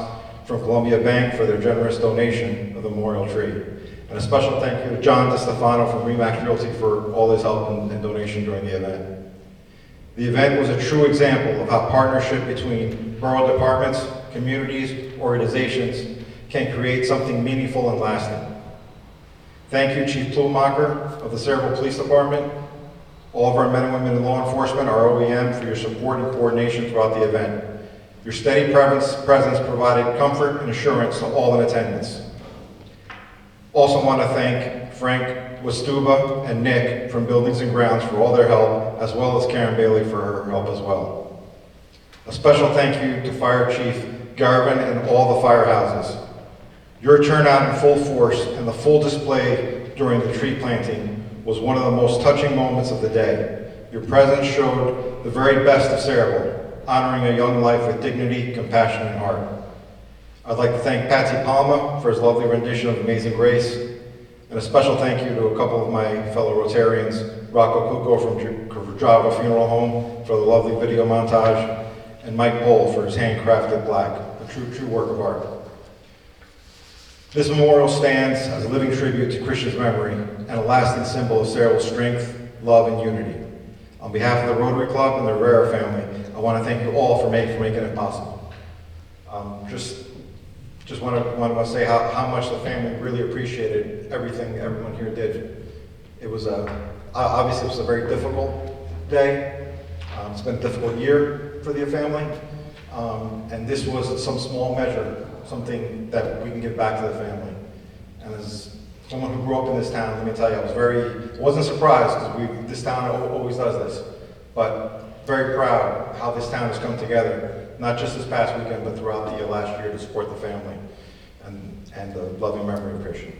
from Columbia Bank for their generous donation of the memorial tree. And a special thank you to John DeStefano from Remax Realty for all his help and donation during the event. The event was a true example of how partnership between borough departments, communities, organizations can create something meaningful and lasting. Thank you, Chief Plumacher of the Sayreville Police Department, all of our men and women in law enforcement, our OEM, for your support and coordination throughout the event. Your steady presence provided comfort and assurance to all in attendance. Also want to thank Frank Westuba and Nick from Buildings and Grounds for all their help, as well as Karen Bailey for her help as well. A special thank you to Fire Chief Garvin and all the firehouses. Your turnout in full force and the full display during the tree planting was one of the most touching moments of the day. Your presence showed the very best of Sayreville, honoring a young life with dignity, compassion, and heart. I'd like to thank Patsy Palma for his lovely rendition of Amazing Grace, and a special thank you to a couple of my fellow Rotarians, Rocco Cuco from Java Funeral Home for the lovely video montage, and Mike Pohl for his handcrafted plaque, a true work of art. This memorial stands as a living tribute to Christian's memory and a lasting symbol of Sayreville's strength, love, and unity. On behalf of the Rotary Club and the Rivera family, I want to thank you all for making it possible. Just want to say how much the family really appreciated everything everyone here did. It was obviously it was a very difficult day. It's been a difficult year for the family, and this was some small measure, something that we can give back to the family. And as someone who grew up in this town, let me tell you, I wasn't surprised because this town always does this, but very proud how this town has come together. Not just this past weekend, but throughout the last year to support the family and the loving memory of Christian.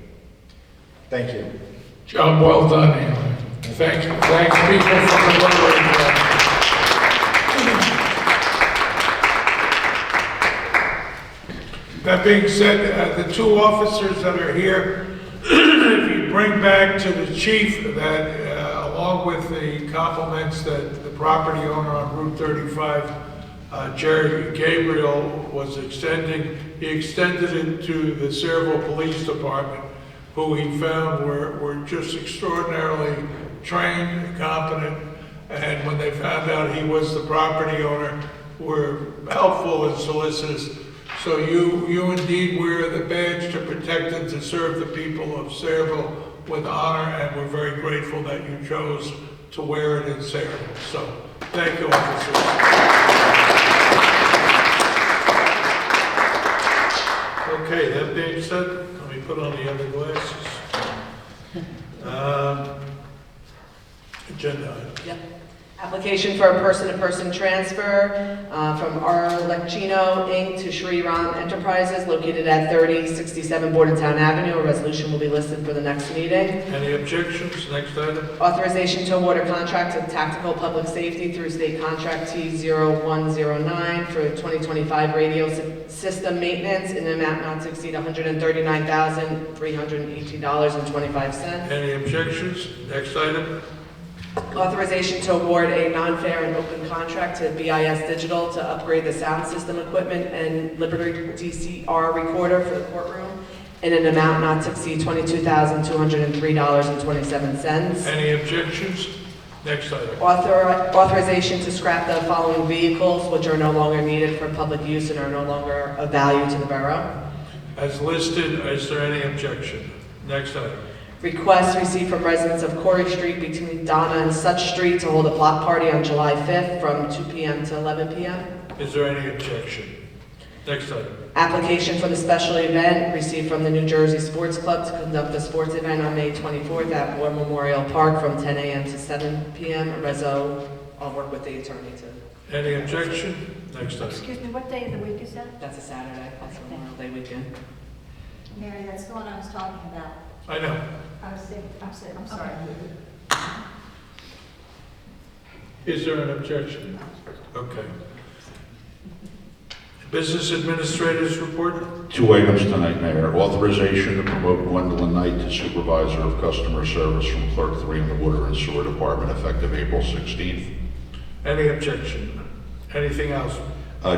Thank you. Job well done, Eloy. Thanks people from the Rotary Club. That being said, the two officers that are here, if you bring back to the chief that along with the compliments that the property owner on Route 35, Jerry Gabriel, was extending, he extended it to the Sayreville Police Department, who he found were just extraordinarily trained and competent, and when they found out he was the property owner, were helpful and solicitous. So you indeed wear the badge to protect and to serve the people of Sayreville with honor, and we're very grateful that you chose to wear it in Sayreville. So, thank you, officers. Okay, that being said, let me put on the other glasses. Agenda item. Yep. Application for a person-to-person transfer from R. Lecchino Inc. to Shri Ram Enterprises located at 3067 Bordentown Avenue. A resolution will be listed for the next meeting. Any objections? Next item. Authorization to award a contract to Tactical Public Safety through State Contract T0109 for 2025 radio system maintenance in an amount not to exceed $139,318.25. Any objections? Next item. Authorization to award a non-fair and open contract to BIS Digital to upgrade the sound system equipment and Liberty DCR recorder for the courtroom in an amount not to exceed $22,203.27. Any objections? Next item. Authorization to scrap the following vehicles which are no longer needed for public use and are no longer of value to the borough. As listed, is there any objection? Next item. Request received from residents of Corey Street between Donna and Such Street to hold a block party on July 5th from 2 p.m. to 11 p.m. Is there any objection? Next item. Application for the special event received from the New Jersey Sports Club to conduct a sports event on May 24th at War Memorial Park from 10 a.m. to 7 p.m. Rezo, I'll work with the attorney to. Any objection? Next item. Excuse me, what day of the week is that? That's a Saturday, that's Memorial Day weekend. Mary, that's the one I was talking about. I know. I'm sorry. Is there an objection? Okay. Business Administrator's Report. 2 items tonight, Mayor. Authorization to promote Gwendolyn Knight to Supervisor of Customer Service from Clerk 3 in the Water and Sewer Department effective April 16th. Any objection? Anything else?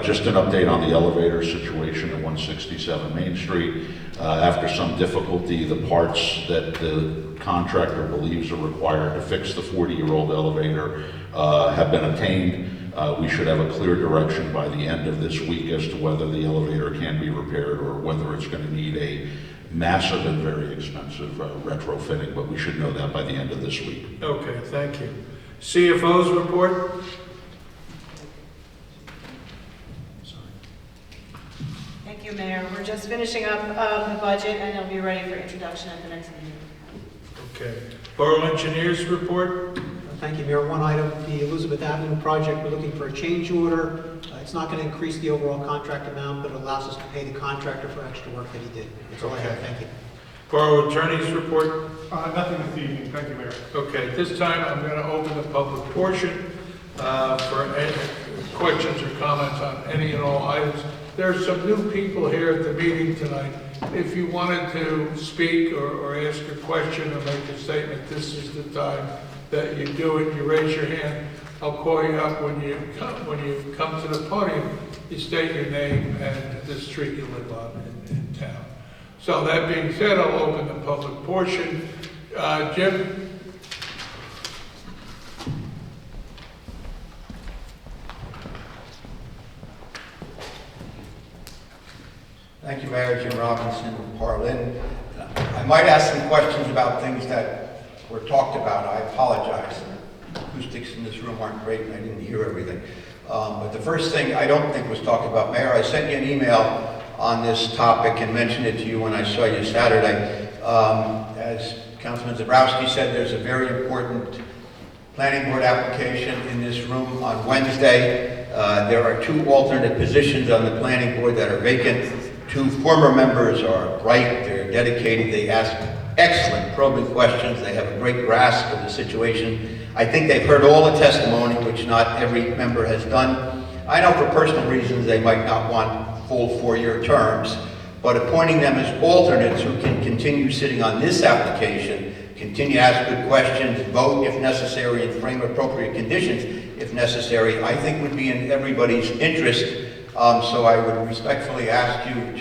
Just an update on the elevator situation at 167 Main Street. After some difficulty, the parts that the contractor believes are required to fix the 40-year-old elevator have been obtained. We should have a clear direction by the end of this week as to whether the elevator can be repaired or whether it's going to need a massive and very expensive retrofitting, but we should know that by the end of this week. Okay, thank you. CFO's report. Thank you, Mayor. We're just finishing up the budget, and it'll be ready for introduction at the next meeting. Okay. Borough Engineer's report. Thank you, Mayor. One item, the Elizabeth Avenue project, we're looking for a change order. It's not going to increase the overall contract amount, but it allows us to pay the contractor for extra work that he did. That's all I have. Thank you. Borough Attorney's report. Nothing this evening. Thank you, Mayor. Okay, at this time, I'm going to open the public portion for any questions or comments on any and all items. There are some new people here at the meeting tonight. If you wanted to speak or ask a question or make a statement, this is the time that you do it. You raise your hand. I'll call you up when you come to the podium. You state your name and the street you live on in town. So that being said, I'll open the public portion. Jim? Thank you, Mayor. Jim Robinson, Parlin. I might ask some questions about things that were talked about. I apologize. The acoustics in this room aren't great and I didn't hear everything. But the first thing I don't think was talked about, Mayor, I sent you an email on this topic and mentioned it to you when I saw you Saturday. As Councilman Zabrowski said, there's a very important planning board application in this room on Wednesday. There are 2 alternate positions on the planning board that are vacant. 2 former members are bright, they're dedicated, they ask excellent probing questions, they have a great grasp of the situation. I think they've heard all the testimony, which not every member has done. I know for personal reasons they might not want full 4-year terms, but appointing them as alternates who can continue sitting on this application, continue to ask good questions, vote if necessary, and frame appropriate conditions if necessary, I think would be in everybody's interest. So I would respectfully ask you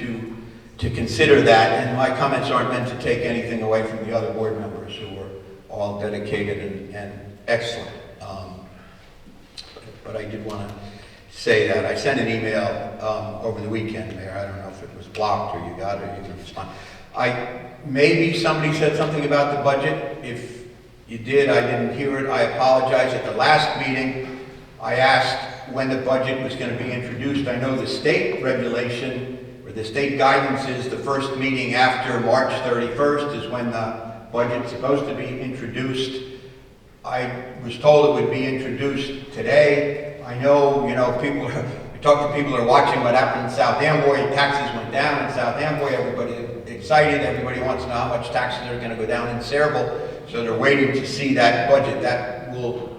to consider that, and my comments aren't meant to take anything away from the other board members who are all dedicated and excellent. But I did want to say that. I sent an email over the weekend, Mayor. I don't know if it was blocked or you got it or you can respond. Maybe somebody said something about the budget. If you did, I didn't hear it. I apologize. At the last meeting, I asked when the budget was going to be introduced. I know the state regulation or the state guidance is the first meeting after March 31st is when the budget's supposed to be introduced. I was told it would be introduced today. I know, people, we talk to people that are watching what happened in South Amboy. Taxes went down in South Amboy. Everybody excited. Everybody wants to know how much taxes are going to go down in Saraville. So they're waiting to see that budget. That will...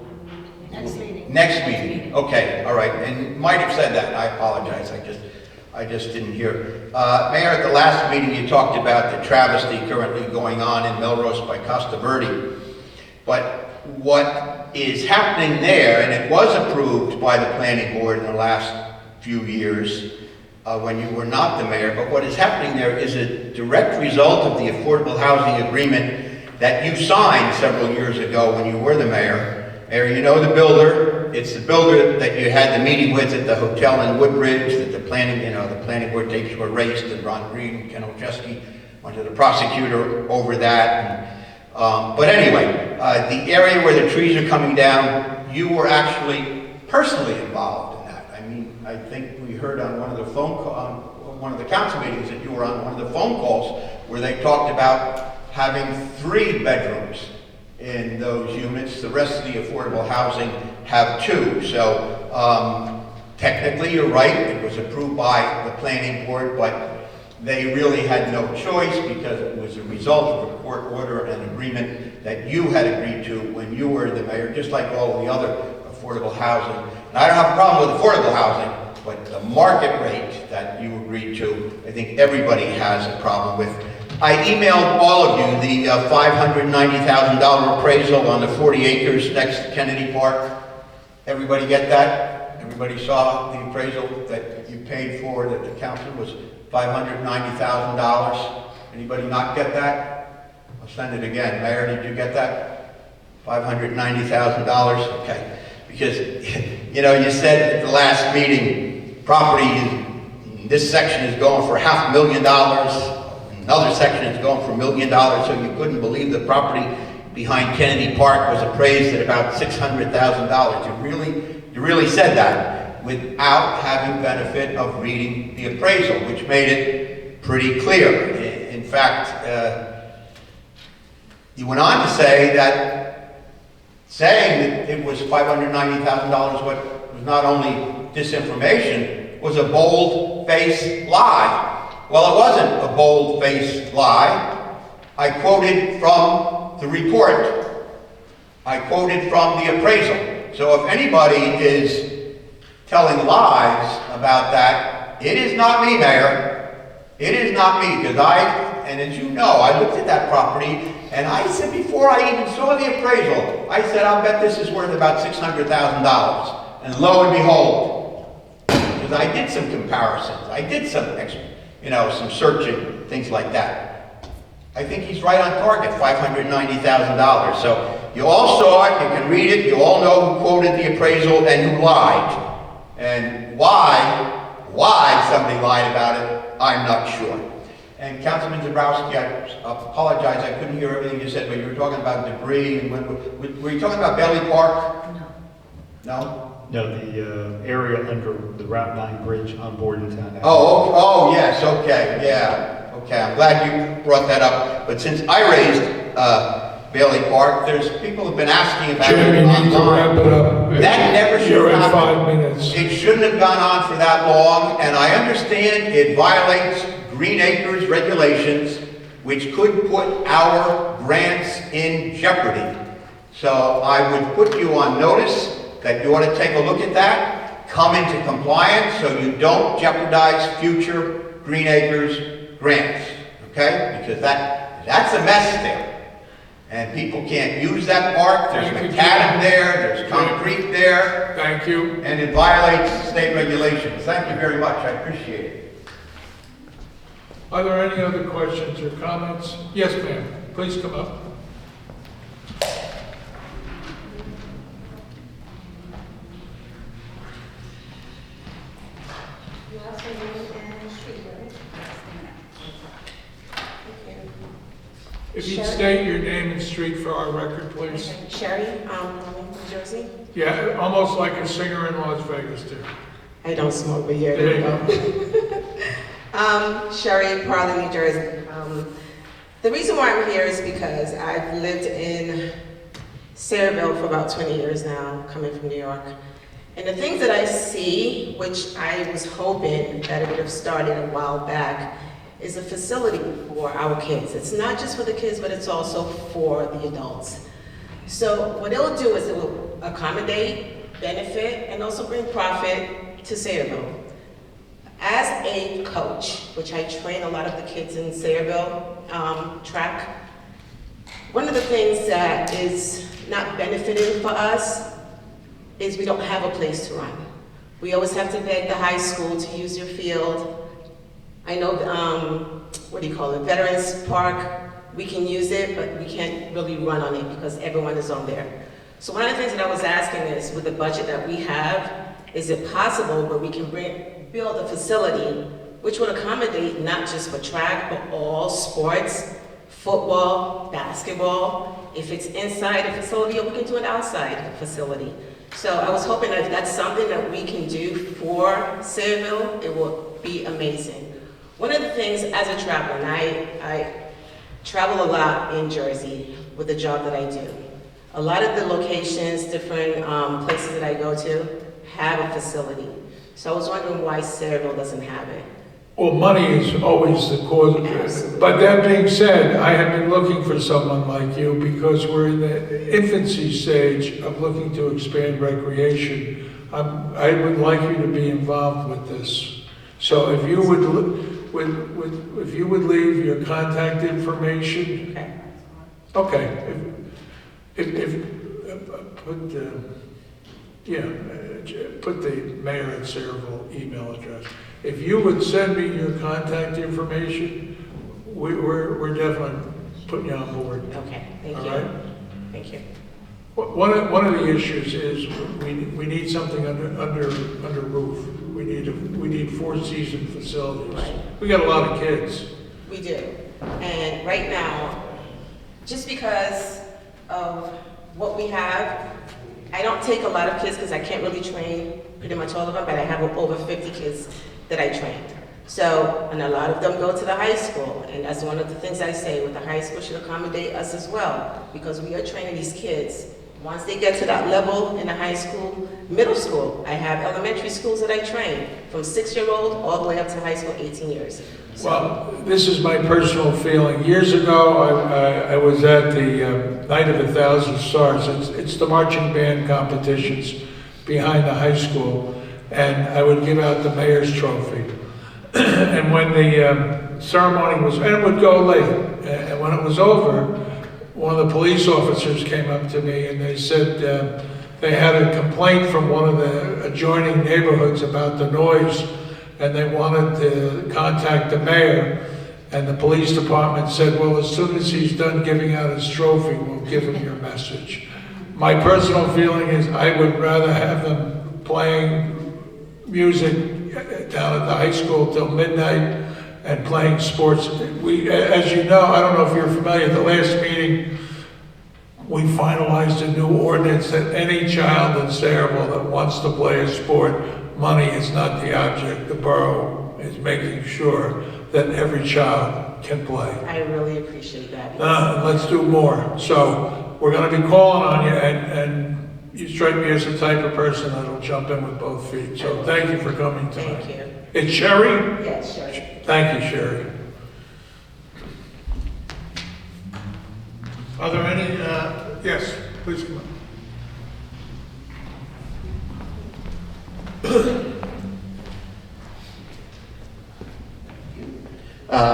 Next meeting. Okay, all right. And might have said that. I apologize. I just didn't hear. Mayor, at the last meeting you talked about the travesty currently going on in Melrose by Costa Verde. But what is happening there, and it was approved by the planning board in the last few years when you were not the mayor, but what is happening there is a direct result of the affordable housing agreement that you signed several years ago when you were the mayor. Mayor, you know the builder. It's the builder that you had the meeting with at the hotel in Woodbridge, that the planning board tapes were erased, and Ron Green and Ken Olszewski went to the prosecutor over that. But anyway, the area where the trees are coming down, you were actually personally involved in that. I mean, I think we heard on one of the one of the council meetings that you were on one of the phone calls where they talked about having 3 bedrooms in those units. The rest of the affordable housing have 2. So technically you're right, it was approved by the planning board, but they really had no choice because it was a result of a court order and agreement that you had agreed to when you were the mayor, just like all the other affordable housing. And I don't have a problem with affordable housing, but the market rate that you agreed to, I think everybody has a problem with. I emailed all of you the $590,000 appraisal on the 40 acres next to Kennedy Park. Everybody get that? Everybody saw the appraisal that you paid for, that the council was $590,000. Anybody not get that? I'll send it again. Mayor, did you get that? $590,000? Okay. Because, you said at the last meeting, property in this section is going for $500,000. Another section is going for $1 million, so you couldn't believe the property behind Kennedy Park was appraised at about $600,000. You really said that without having benefit of reading the appraisal, which made it pretty clear. In fact, you went on to say that saying that it was $590,000 what was not only disinformation, was a bold-faced lie. Well, it wasn't a bold-faced lie. I quoted from the report. I quoted from the appraisal. So if anybody is telling lies about that, it is not me, Mayor. It is not me, because and as you know, I looked at that property, and I said before I even saw the appraisal, I said, I'll bet this is worth about $600,000. And lo and behold, because I did some comparisons, I did some some searching, things like that. I think he's right on target, $590,000. So you all saw it, you can read it, you all know who quoted the appraisal and who lied. And why somebody lied about it, I'm not sure. And Councilman Zabrowski, I apologize, I couldn't hear everything you said, but you were talking about debris. And were you talking about Bailey Park? No. No? No, the area under the Route 9 bridge on Bordentown. Oh, yes, okay, yeah. Okay, I'm glad you brought that up. But since I raised Bailey Park, there's people have been asking about Jim, it you need to online. wrap it up. That never should You're have at happened. 5 minutes. It shouldn't have gone on for that long, and I understand it violates Green Acres regulations, which could put our grants in jeopardy. So I would put you on notice that you ought to take a look at that, come into compliance so you don't jeopardize future Green Acres grants, okay? Because that's a mess there. And people can't use that park, there's macadam there, there's concrete there. Thank you. And it violates state regulations. Thank you very much, I appreciate it. Are there any other questions or comments? Yes, ma'am. Please come up. state your name and street for our record, please? Sherry, New Jersey. Yeah, almost like a singer in Las Vegas, too. I don't smoke, but yeah, there you go. Sherry, Parlin, New Jersey. The reason why I'm here is because I've lived in Sayreville for about 20 years now, coming from New York. And the things that I see, which I was hoping that it would have started a while back, is a facility for our kids. It's not just for the kids, but it's also for the adults. So what it'll do is it will accommodate, benefit, and also bring profit to Sayreville. As a coach, which I train a lot of the kids in Sayreville track, one of the things that is not benefiting for us is we don't have a place to run. We always have to beg the high school to use your field. I know, Veterans Park, we can use it, but we can't really run on it because everyone is on there. So one of the things that I was asking is, with the budget that we have, is it possible where we can build a facility which would accommodate not just for track, but all sports, football, basketball, if it's inside a facility, or we can do it outside a facility. So I was hoping that if that's something that we can do for Sayreville, it will be amazing. One of the things as a traveler, and I travel a lot in Jersey with the job that I do. A lot of the locations, different places that I go to, have a facility. So I was wondering why Sayreville doesn't have it. Well, money is always the cause of it. But that being said, I have been looking for someone like you because we're in the infancy stage of looking to expand recreation. I would like you to be involved with this. So if you would leave your contact information. Okay. Put the mayor at Sayreville email address. If you would send me your contact information, we're definitely putting you on board. Okay, thank you. All right? Thank you. One of the issues is we need something under roof. We need four-season facilities. Right. We got a lot of kids. We do. And right now, just because of what we have, I don't take a lot of kids because I can't really train pretty much all of them, but I have over 50 kids that I train. So, and a lot of them go to the high school, and that's one of the things I say, with the high school should accommodate us as well, because we are training these kids. Once they get to that level in the high school, middle school, I have elementary schools that I train, from 6-year-old all the way up to high school, 18 years. So, well, this is my personal feeling. Years ago, I was at the Night of 1,000 Stars. It's the marching band competitions behind the high school, and I would give out the mayor's trophy. And when the ceremony was, and it would go late, and when it was over, one of the police officers came up to me and they said they had a complaint from one of the adjoining neighborhoods about the noise, and they wanted to contact the mayor. And the police department said, well, as soon as he's done giving out his trophy, we'll give him your message. My personal feeling is I would rather have them playing music down at the high school till midnight and playing sports. We, as you know, I don't know if you're familiar, the last meeting, we finalized a new ordinance that any child in Sayreville that wants to play a sport, money is not the object. The borough is making sure that every child can play. I really appreciate that. Let's do more. So we're going to be calling on you, and you strike me as the type of person that'll jump in with both feet. So thank you for coming tonight. Thank you. It's Sherry? Yes, Sherry. Thank you, Sherry. Are there any, yes, please come on.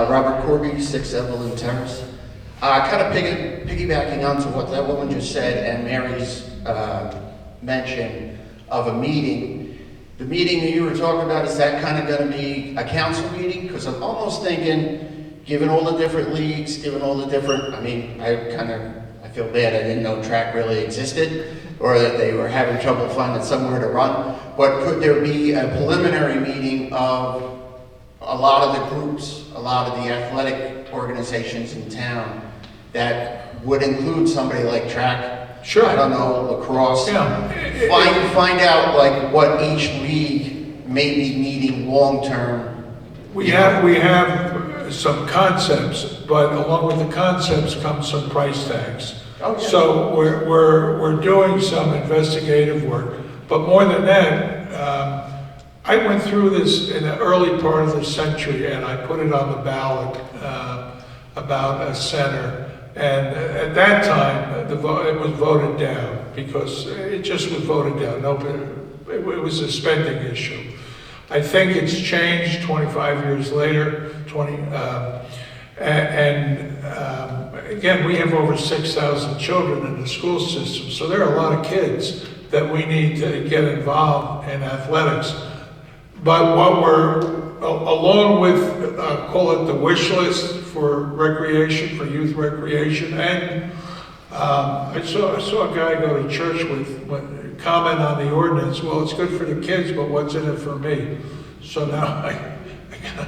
Robert Corby, 6 Evelyn Terrace. Kind of piggybacking onto what that woman just said and Mary's mention of a meeting. The meeting that you were talking about, is that kind of going to be a council meeting? Because I'm almost thinking, given all the different leagues, given all the different, I feel bad, I didn't know track really existed, or that they were having trouble finding somewhere to run. But could there be a preliminary meeting of a lot of the groups, a lot of the athletic organizations in town, that would include somebody like track. Sure. I don't know, lacrosse. Yeah. Find out like what each league may be needing long-term. We have some concepts, but along with the concepts comes some price tags. Oh, yeah. So we're doing some investigative work, but more than that, I went through this in the early part of the century, and I put it on the ballot about a center. And at that time, it was voted down because it just was voted down. It was a spending issue. I think it's changed 25 years later. Again, we have over 6,000 children in the school system, so there are a lot of kids that we need to get involved in athletics. But what along with, call it the wish list for recreation, for youth recreation, and I saw a guy go to church with comment on the ordinance, well, it's good for the kids, but what's in it for me? So now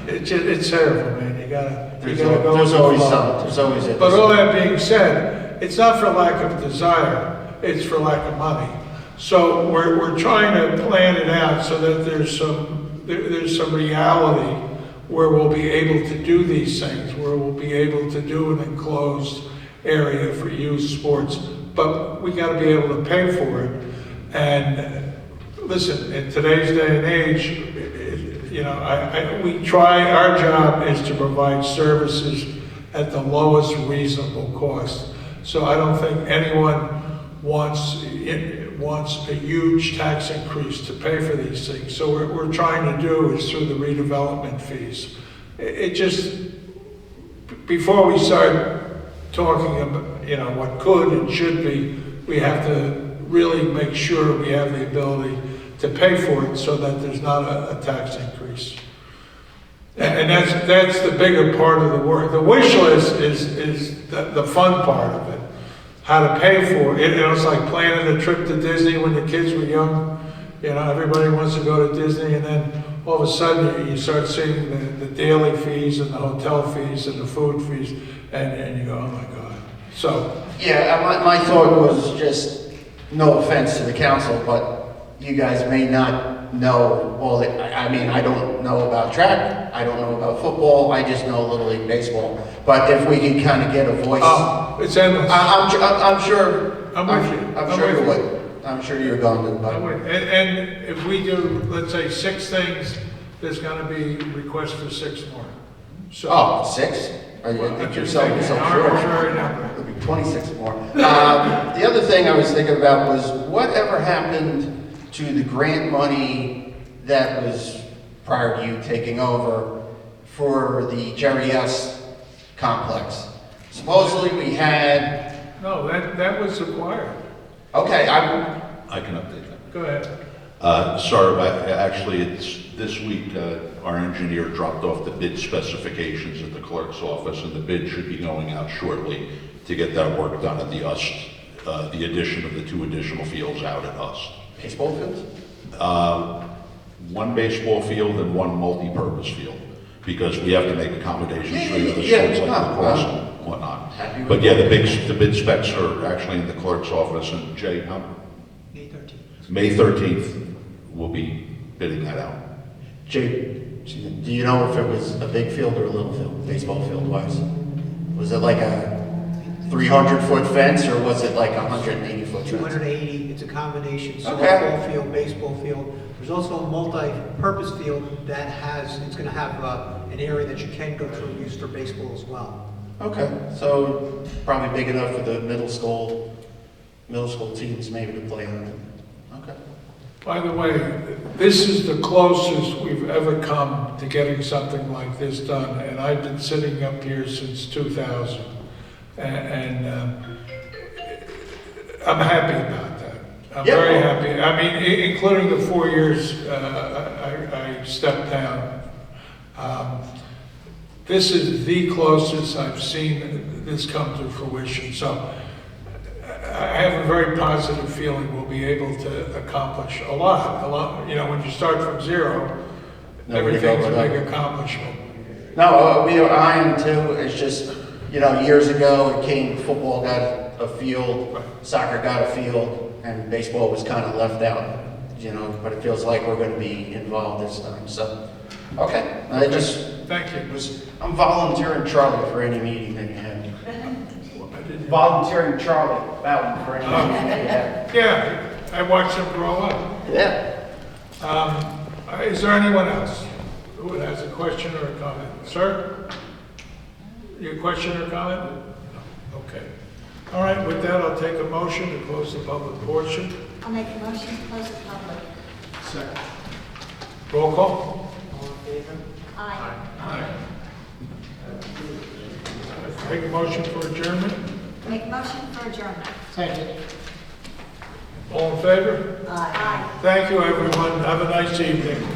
it's terrible, man. You gotta go. There's always some. There's always a. But all that being said, it's not for lack of desire, it's for lack of money. So we're trying to plan it out so that there's some reality where we'll be able to do these things, where we'll be able to do an enclosed area for youth sports, but we got to be able to pay for it. And listen, in today's day and age, we try, our job is to provide services at the lowest reasonable cost. So I don't think anyone wants a huge tax increase to pay for these things. So what we're trying to do is through the redevelopment fees. It just, before we start talking about, what could and should be, we have to really make sure we have the ability to pay for it so that there's not a tax increase. And that's the bigger part of the work. The wish list is the fun part of it. How to pay for it. It's like planning a trip to Disney when the kids were young. Everybody wants to go to Disney, and then all of a sudden you start seeing the daily fees and the hotel fees and the food fees, and you go, oh my God. So. Yeah, my thought was just, no offense to the council, but you guys may not know all the, I don't know about track, I don't know about football, I just know Little League Baseball. But if we can kind of get a voice. Oh, it's endless. I'm sure. I'm with you. I'm sure you would. I'm sure you're going to. But. And if we do, let's say 6 things, there's going to be requests for 6 more. So. 6? Are you Well, think yourself so arbitrary sure? number. There'll be 26 more. The other thing I was thinking about was whatever happened to the grant money that was prior to you taking over for the Jerry S. complex. Supposedly we had. No, that was acquired. Okay, I can update that. Go ahead. Sorry, but actually, it's this week, our engineer dropped off the bid specifications at the clerk's office, and the bid should be going out shortly to get that work done at the UST, the addition of the 2 additional fields out at UST. Baseball fields? 1 baseball field and 1 multi-purpose field, because we have to make accommodations for the other Yeah, sports like lacrosse and whatnot. But yeah, the bid specs are actually in the clerk's office, and Jay, May 13th. May 13th, we'll be bidding that out. Jay, do you know if it was a big field or a little field, baseball field wise? Was it like a 300-foot fence, or was it like a 180-foot fence? 280, it's a combination, Okay. softball field, baseball field. There's also a multi-purpose field that it's going to have an area that you can go through and use for baseball as well. Okay, so probably big enough for the middle school teams maybe to play on it. Okay. By the way, this is the closest we've ever come to getting something like this done, and I've been sitting up here since 2000. And I'm happy about that. I'm very happy. I mean, including the 4 years I stepped down. This is the closest I've seen this come to fruition. So I have a very positive feeling we'll be able to accomplish a lot. When you start from zero, everything's a big accomplishment. No, I am too. It's just, You know, years ago, it came, football got a field, soccer got a field, and baseball was kind of left out, you know, but it feels like we're going to be involved this time, so, okay. I just, Thank you. I'm volunteering Charlie for any meeting that you have. I didn't- Volunteering Charlie Bowden for any meeting that you have. Yeah, I watched them grow up. Yeah. Is there anyone else who has a question or a comment? Sir? Your question or comment? No. Okay. All right, with that, I'll take a motion to close the public portion. I'll make a motion to close the public. Second. Roll call? Aye. Aye. Take a motion for adjournment? Make a motion for adjournment. Second. All in favor? Aye. Thank you, everyone. Have a nice evening.